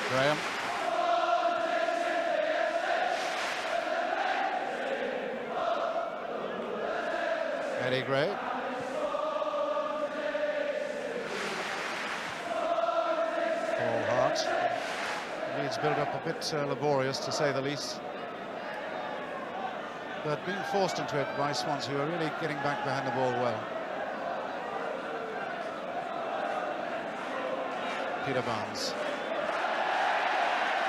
Speaker 1: Graham. Eddie Gray. Paul Hart. Leeds build up a bit laborious, to say the least. But being forced into it by Swansea, who are really getting back behind the ball well. Peter Barnes.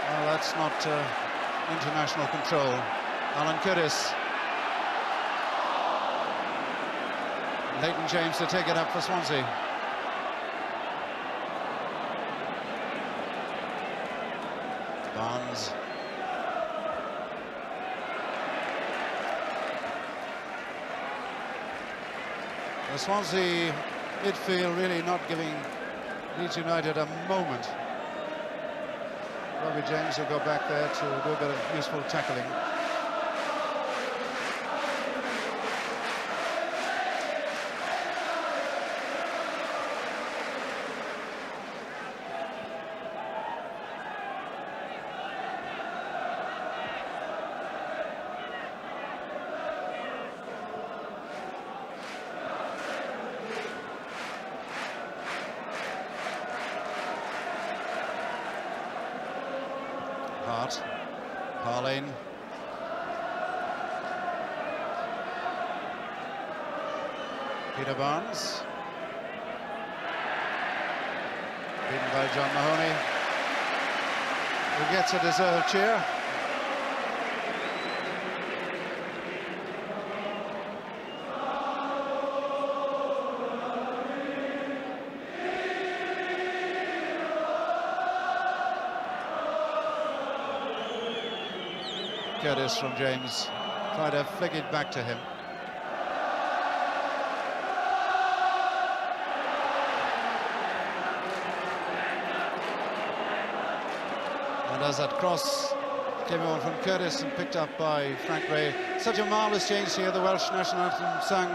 Speaker 1: Well, that's not international control. Alan Curtis. Leighton James to take it up for Swansea. Barnes. The Swansea midfield really not giving Leeds United a moment. Robbie James will go back there to do a bit of useful tackling. Hart, Parlane. Peter Barnes. Beaten by John Mahoney, who gets a deserved cheer. Curtis from James, try to flick it back to him. And as that cross came on from Curtis and picked up by Frank Ray, such a marvellous change here, the Welsh national anthem sung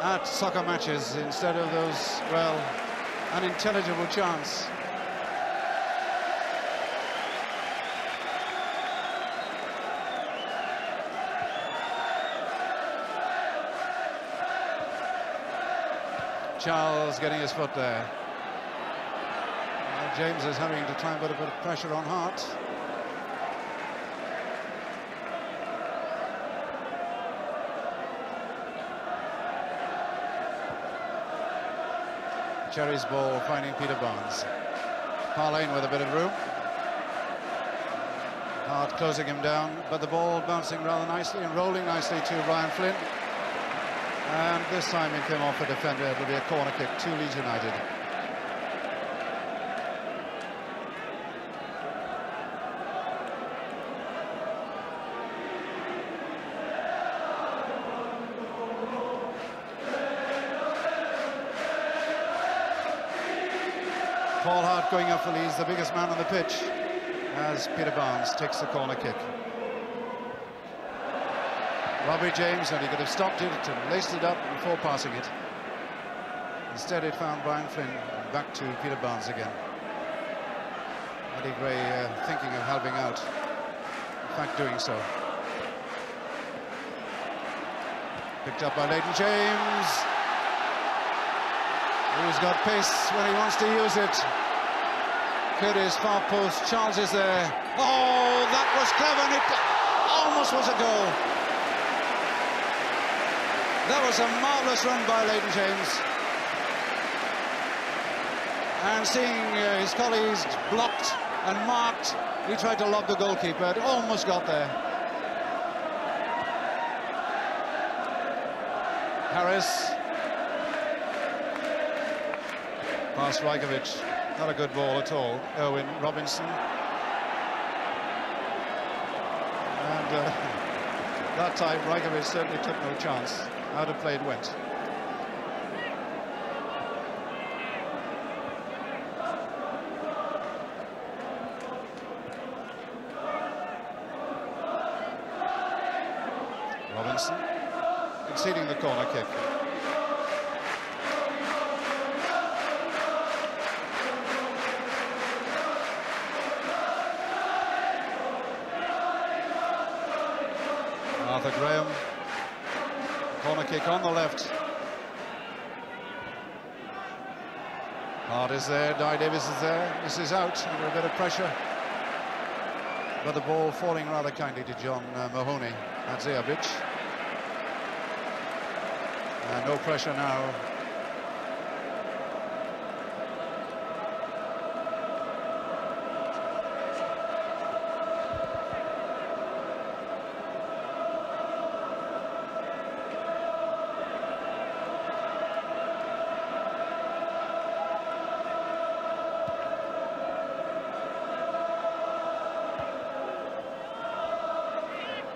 Speaker 1: at soccer matches instead of those, well, unintelligible chants. Charles getting his foot there. James is having to try and put a bit of pressure on Hart. Cherry's ball finding Peter Barnes. Parlane with a bit of room. Hart closing him down, but the ball bouncing rather nicely and rolling nicely to Ryan Flynn. And this time it came off a defender. It'll be a corner kick to Leeds United. Paul Hart going up for Leeds, the biggest man on the pitch, as Peter Barnes takes the corner kick. Robbie James, and he could have stopped it and laced it up before passing it. Instead it found Brian Flynn, back to Peter Barnes again. Eddie Gray thinking of helping out, in fact doing so. Picked up by Leighton James, who's got pace when he wants to use it. Curtis, far post, Charles is there. Oh, that was clever, and it almost was a goal. That was a marvellous run by Leighton James. And seeing his colleagues blocked and marked, he tried to lob the goalkeeper. It almost got there. Harris. Past Rajković. Not a good ball at all. Irwin, Robinson. And that time Rajković certainly took no chance. Out of play it went. Robinson conceding the corner kick. Arthur Graham, corner kick on the left. Hart is there, Davies is there. This is out under a bit of pressure. But the ball falling rather kindly to John Mahoney. Hadžiabdić. No pressure now.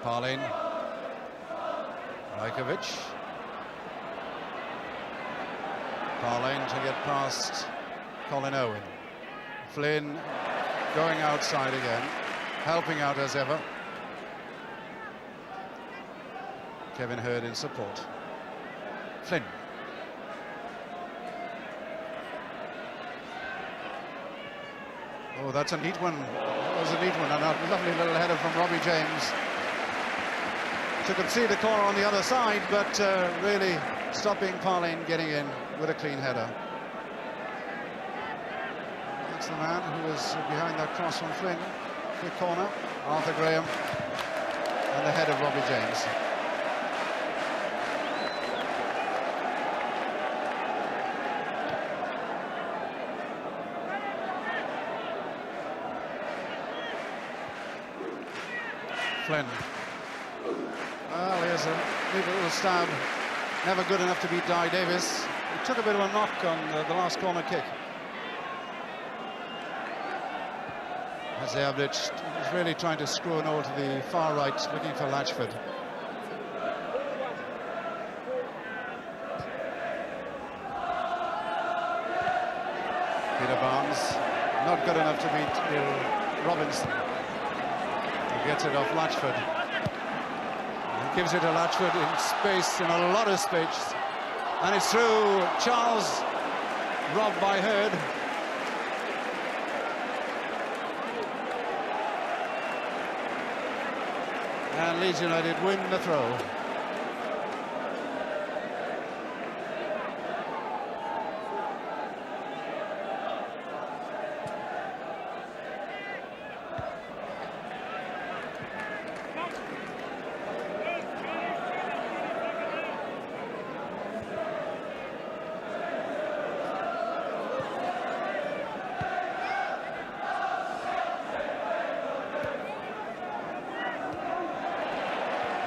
Speaker 1: Parlane, Rajković. Parlane to get past Colin Irwin. Flynn going outside again, helping out as ever. Kevin Hurd in support. Flynn. Oh, that's a neat one. That was a neat one, and a lovely little header from Robbie James to concede a corner on the other side, but really stopping Parlane getting in with a clean header. That's the man who was behind that cross from Flynn. Quick corner, Arthur Graham, and the head of Robbie James. Flynn. Well, here's a neat little stab. Never good enough to beat Davies. He took a bit of a knock on the last corner kick. Ağustos is really trying to screw an over to the far right, looking for Latchford. Peter Barnes, not good enough to beat Robinson. He gets it off Latchford. Gives it to Latchford in space, in a lot of space, and it's through. Charles robbed by Hurd. And Leeds United win the throw.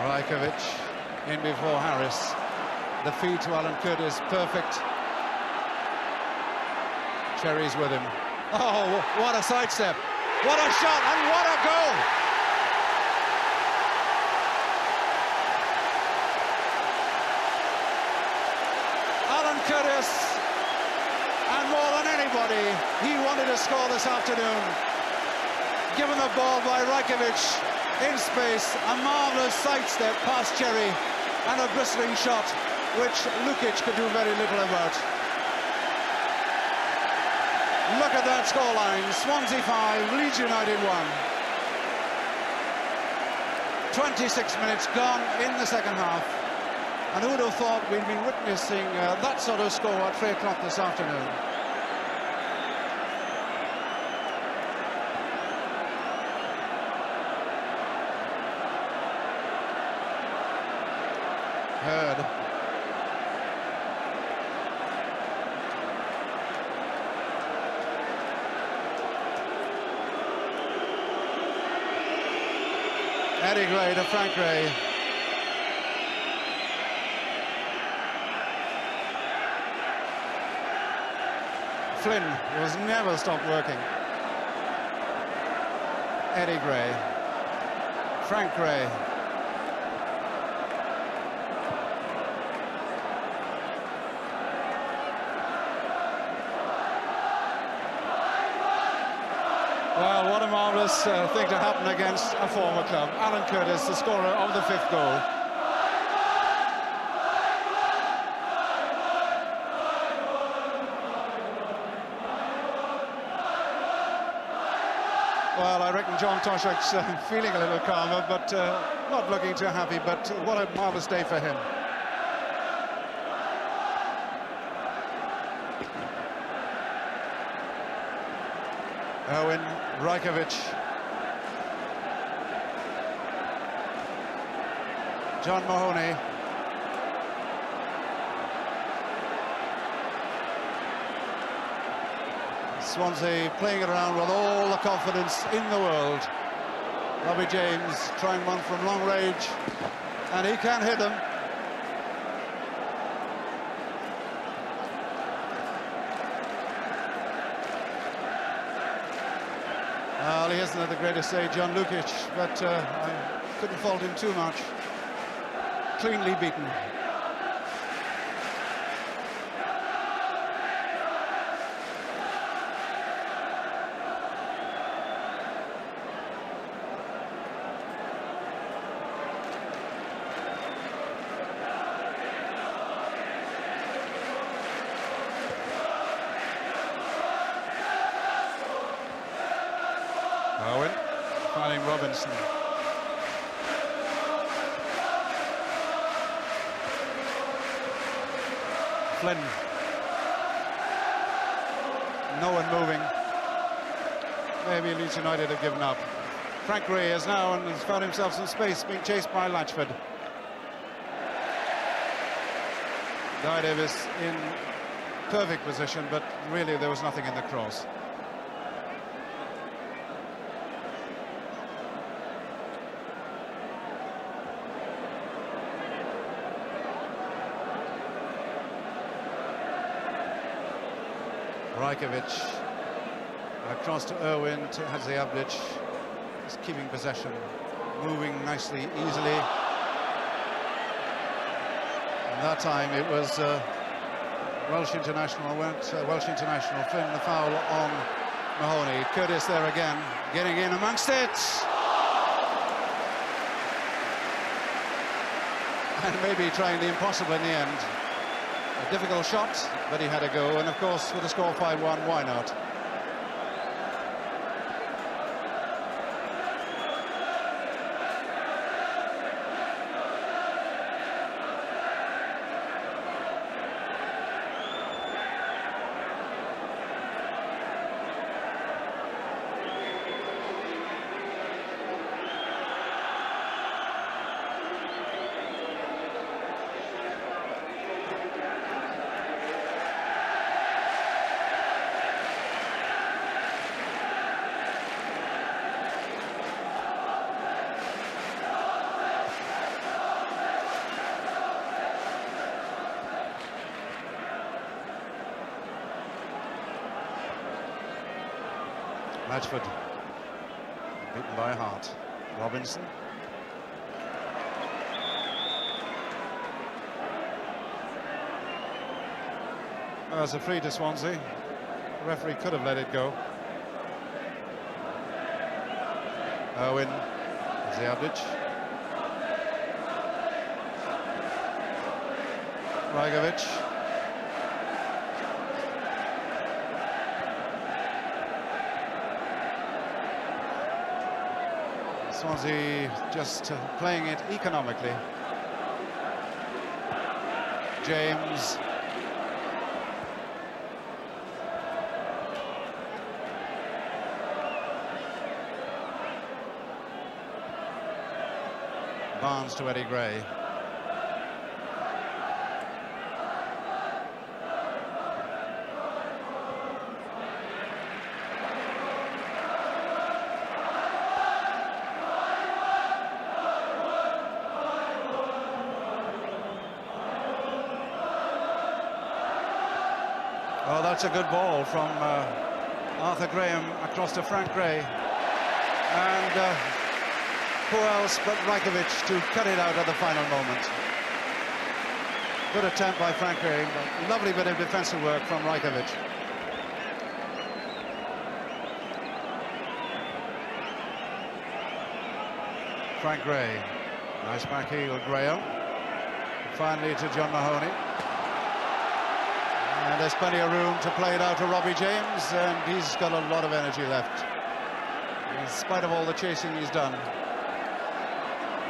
Speaker 1: Rajković in before Harris. The feed to Alan Curtis, perfect. Cherry's with him. Oh, what a sidestep. What a shot and what a goal. Alan Curtis, and more than anybody, he wanted to score this afternoon. Given the ball by Rajković in space, a marvellous sidestep past Cherry, and a bristling shot which Lukić could do very little about. Look at that scoreline. Swansea 5, Leeds United 1. 26 minutes gone in the second half, and who would have thought we'd been witnessing that sort of score at 3 o'clock this afternoon. Hurd. Eddie Gray to Frank Gray. Flynn was never stopped working. Eddie Gray. Frank Gray. Well, what a marvellous thing to happen against a former club. Alan Curtis, the scorer of the 5th goal. Well, I reckon John Toshack's feeling a little calmer, but not looking too happy, but what a marvellous day for him. Irwin, Rajković. John Mahoney. Swansea playing it around with all the confidence in the world. Robbie James trying one from long range, and he can hit them. Well, he hasn't had the greatest age, John Lukić, but I couldn't fault him too much. Cleanly beaten. Owen, finding Robinson. Flynn. No one moving. Maybe Leeds United have given up. Frank Gray is now and has found himself some space, being chased by Latchford. Davies in perfect position, but really there was nothing in the cross. Rajković across to Irwin, to Hadžiabdić. He's keeping possession, moving nicely, easily. And that time it was Welsh international Flynn, the foul on Mahoney. Curtis there again, getting in amongst it. And maybe trying the impossible in the end. A difficult shot, but he had a go, and of course with the score 5-1, why not? Latchford, beaten by Hart. Robinson. Well, it's a free to Swansea. The referee could have let it go. Irwin, Hadžiabdić. Rajković. Swansea just playing it economically. James. Barnes to Eddie Gray. Oh, that's a good ball from Arthur Graham across to Frank Gray. And who else but Rajković to cut it out at the final moment. Good attempt by Frank Gray, but lovely bit of defensive work from Rajković. Frank Gray, nice back heel, Graham. Finally to John Mahoney. And there's plenty of room to play it out to Robbie James, and he's got a lot of energy left. In spite of all the chasing he's done.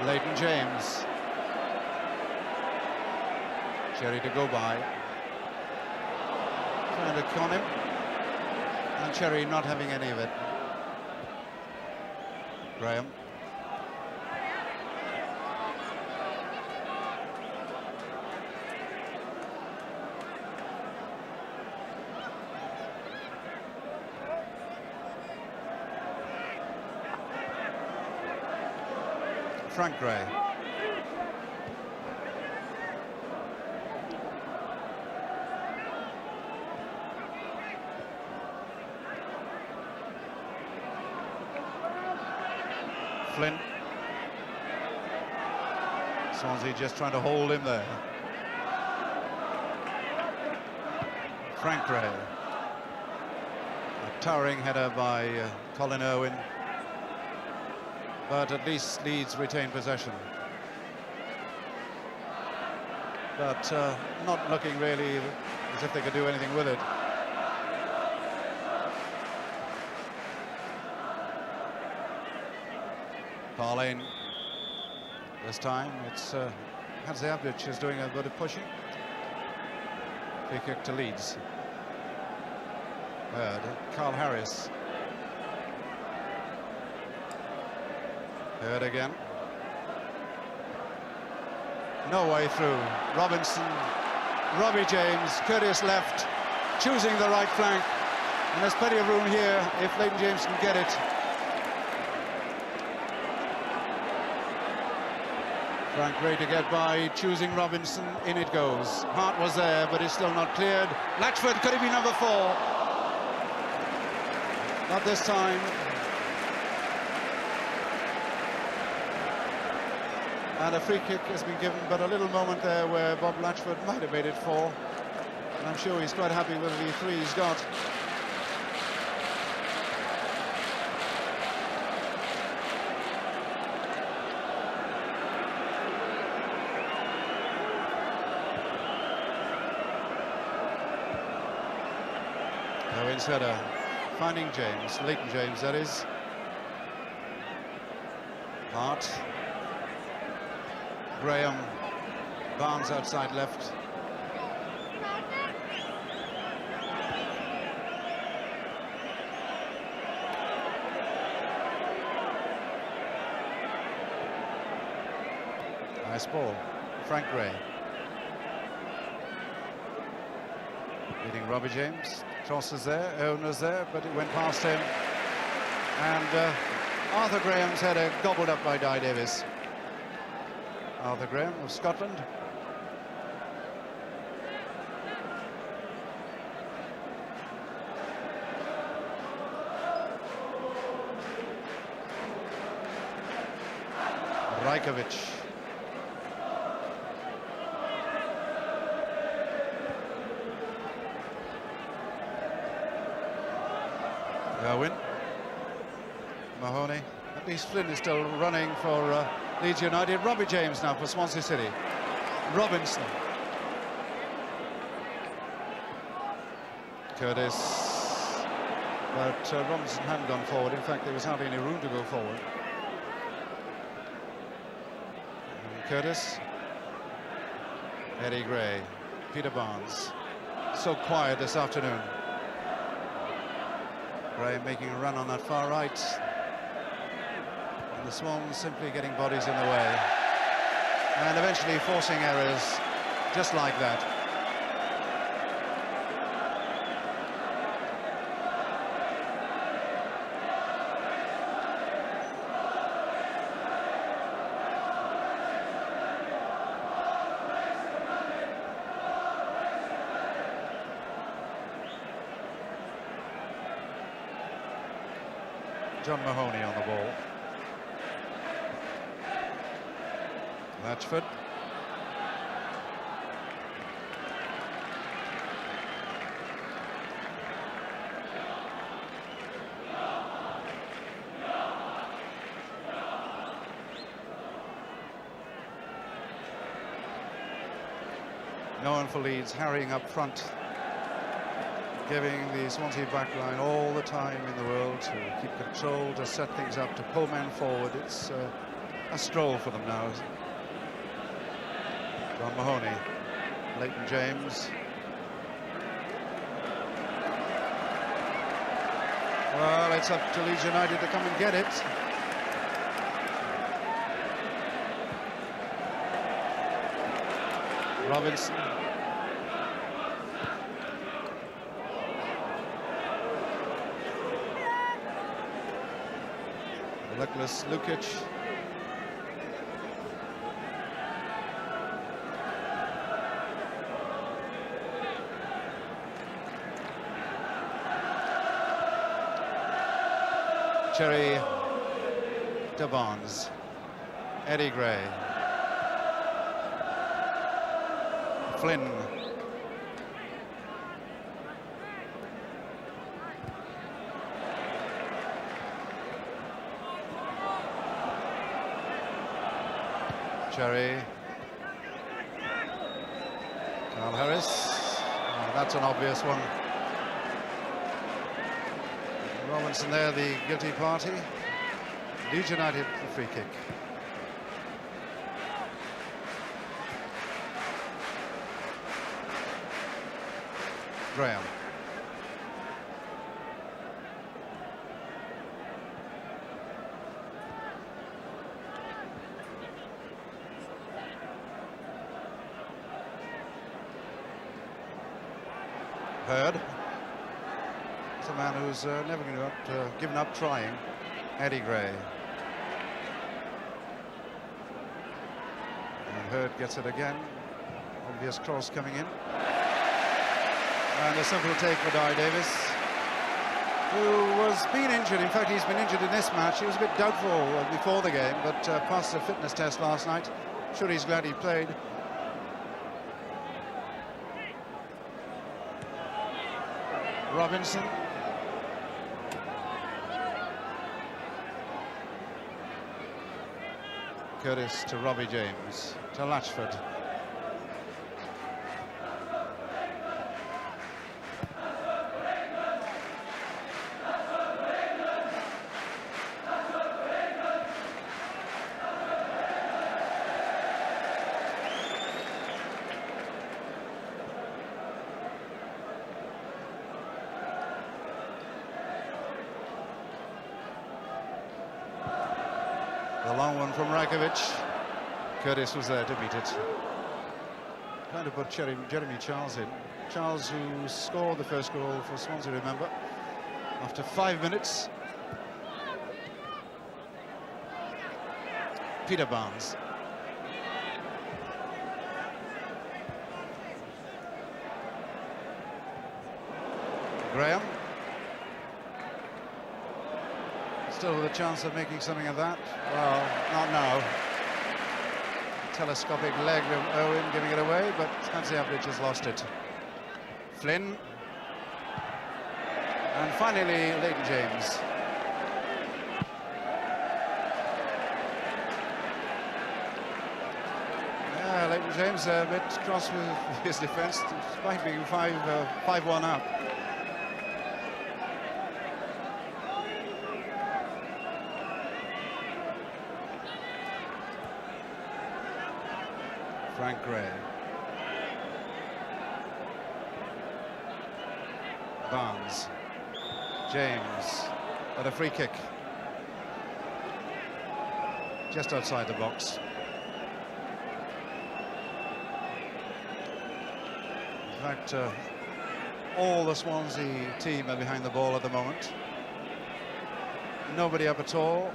Speaker 1: Leighton James. Cherry to go by. Trying to con him. And Cherry not having any of it. Graham. Frank Gray. Flynn. Swansea just trying to hold him there. Frank Gray. A towering header by Colin Irwin. But at least Leeds retain possession. But not looking really as if they could do anything with it. Parlane. This time it's Hadžiabdić is doing a bit of pushing. Free kick to Leeds. Carl Harris. Heard again. No way through. Robinson, Robbie James, Curtis left, choosing the right flank. And there's plenty of room here if Leighton James can get it. Frank Gray to get by, choosing Robinson, in it goes. Hart was there, but it's still not cleared. Latchford, could it be number 4? Not this time. And a free kick has been given, but a little moment there where Bob Latchford might have made it 4. And I'm sure he's quite happy with the 3 he's got. Owen's header, finding James, Leighton James that is. Hart. Graham, Barnes outside left. Nice ball, Frank Gray. Leading Robbie James, crosses there, Owen's there, but it went past him. And Arthur Graham's header gobbled up by Davies. Arthur Graham of Scotland. Rajković. Irwin. Mahoney. At least Flynn is still running for Leeds United. Robbie James now for Swansea City. Robinson. Curtis. But Robinson hadn't gone forward. In fact, there was hardly any room to go forward. And Curtis. Eddie Gray. Peter Barnes. So quiet this afternoon. Gray making a run on that far right. The Swans simply getting bodies in the way and eventually forcing errors just like that. John Mahoney on the ball. Latchford. No one for Leeds, harrying up front, giving the Swansea backline all the time in the world to keep control, to set things up, to pull men forward. It's a stroll for them now. John Mahoney, Leighton James. Well, it's up to Leeds United to come and get it. Robinson. Luckless Lukić. Cherry Davies. Eddie Gray. Flynn. Cherry. Carl Harris. Oh, that's an obvious one. Robinson there, the guilty party. Leeds United, the free kick. Graham. Hurt. It's a man who's never given up trying. Eddie Gray. And Hurt gets it again. Obvious cross coming in. And a simple take for Davies, who was being injured. In fact, he's been injured in this match. He was a bit doubtful before the game, but passed the fitness test last night. Sure, he's glad he played. Robinson. Curtis to Robbie James, to Latchford. The long one from Rajković. Curtis was there to beat it. Trying to put Jeremy Charles in. Charles, who scored the first goal for Swansea, remember, after 5 minutes. Peter Barnes. Graham. Still with a chance of making something of that. Well, not now. Telescopic leg of Irwin giving it away, but Hadžiabdić has lost it. Flynn. And finally, Leighton James. Yeah, Leighton James a bit cross with his defence, despite being 5-1 up. Frank Gray. Barnes. James. But a free kick. Just outside the box. In fact, all the Swansea team are behind the ball at the moment. Nobody up at all.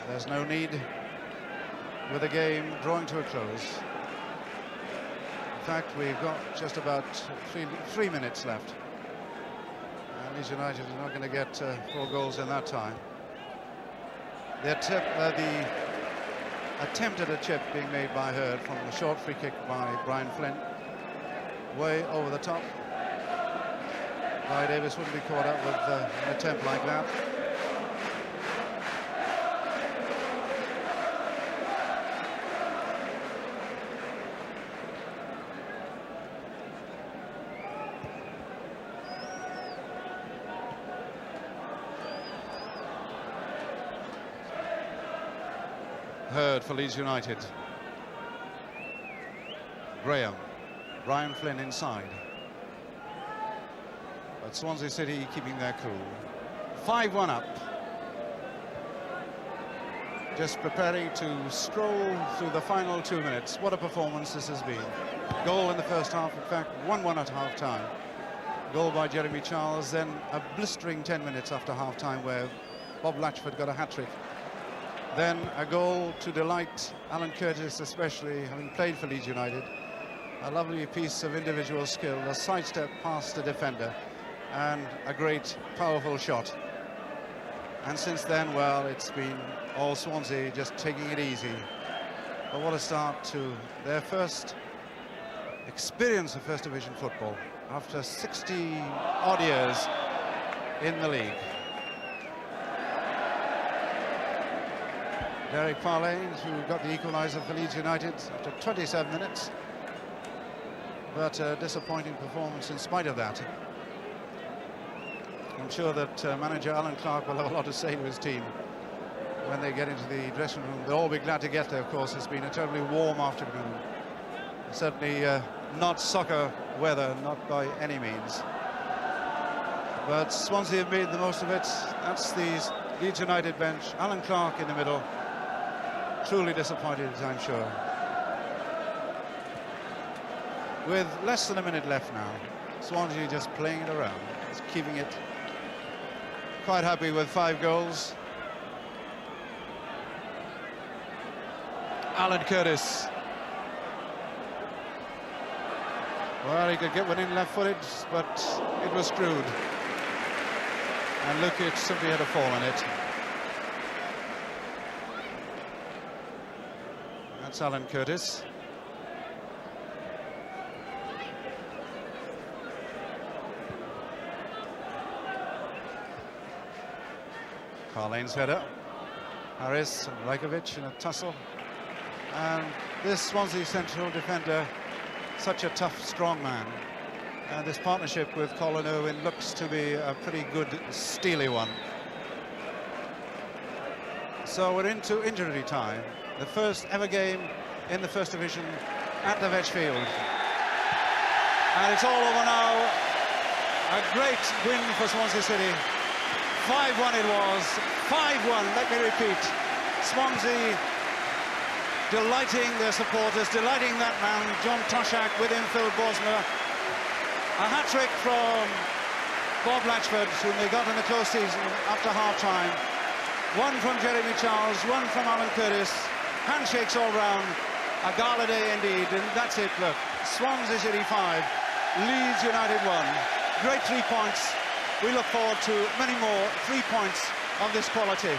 Speaker 1: There's no need, with the game drawing to a close. In fact, we've got just about three minutes left. And Leeds United are not going to get 4 goals in that time. The attempt at a chip being made by Hart from the short free kick by Flynn. Way over the top. Davies wouldn't be caught up with an attempt like that. Hart for Leeds United. Graham. Ryan Flynn inside. But Swansea City keeping their cool. 5-1 up. Just preparing to stroll through the final 2 minutes. What a performance this has been. Goal in the first half, in fact, 1-1 at half-time. Goal by Jeremy Charles, then a blistering 10 minutes after half-time where Bob Latchford got a hat-trick. Then a goal to delight Alan Curtis, especially having played for Leeds United. A lovely piece of individual skill, a sidestep past the defender, and a great, powerful shot. And since then, well, it's been all Swansea just taking it easy. But what a start to their first experience of First Division football after 60-odd years in the league. Parlane, who got the equalizer for Leeds United after 27 minutes. But a disappointing performance in spite of that. I'm sure that manager Alan Clarke will have a lot to say to his team when they get into the dressing room. They'll all be glad to get there, of course. It's been a terribly warm afternoon. Certainly not soccer weather, not by any means. But Swansea have made the most of it. That's the Leeds United bench. Alan Clarke in the middle. Truly disappointed, I'm sure. With less than a minute left now, Swansea just playing it around, just keeping it. Quite happy with 5 goals. Alan Curtis. Well, he could get one in left-footed, but it was screwed. And Lukić simply had a fall on it. That's Alan Curtis. Parlane's header. Harris and Rajković in a tussle. And this Swansea central defender, such a tough, strong man. And this partnership with Colin Irwin looks to be a pretty good, steely one. So we're into injury time. The first ever game in the First Division at the Vetch field. And it's all over now. A great win for Swansea City. 5-1 it was. 5-1, let me repeat. Swansea delighting their supporters, delighting that man, John Toshack, with him, Phil Bosner. A hat-trick from Bob Latchford, whom they got in the close season after half-time. One from Jeremy Charles, one from Alan Curtis. Handshakes all round. A gala day indeed, and that's it, look. Swansea City 5, Leeds United 1. Great 3 points. We look forward to many more 3 points of this quality.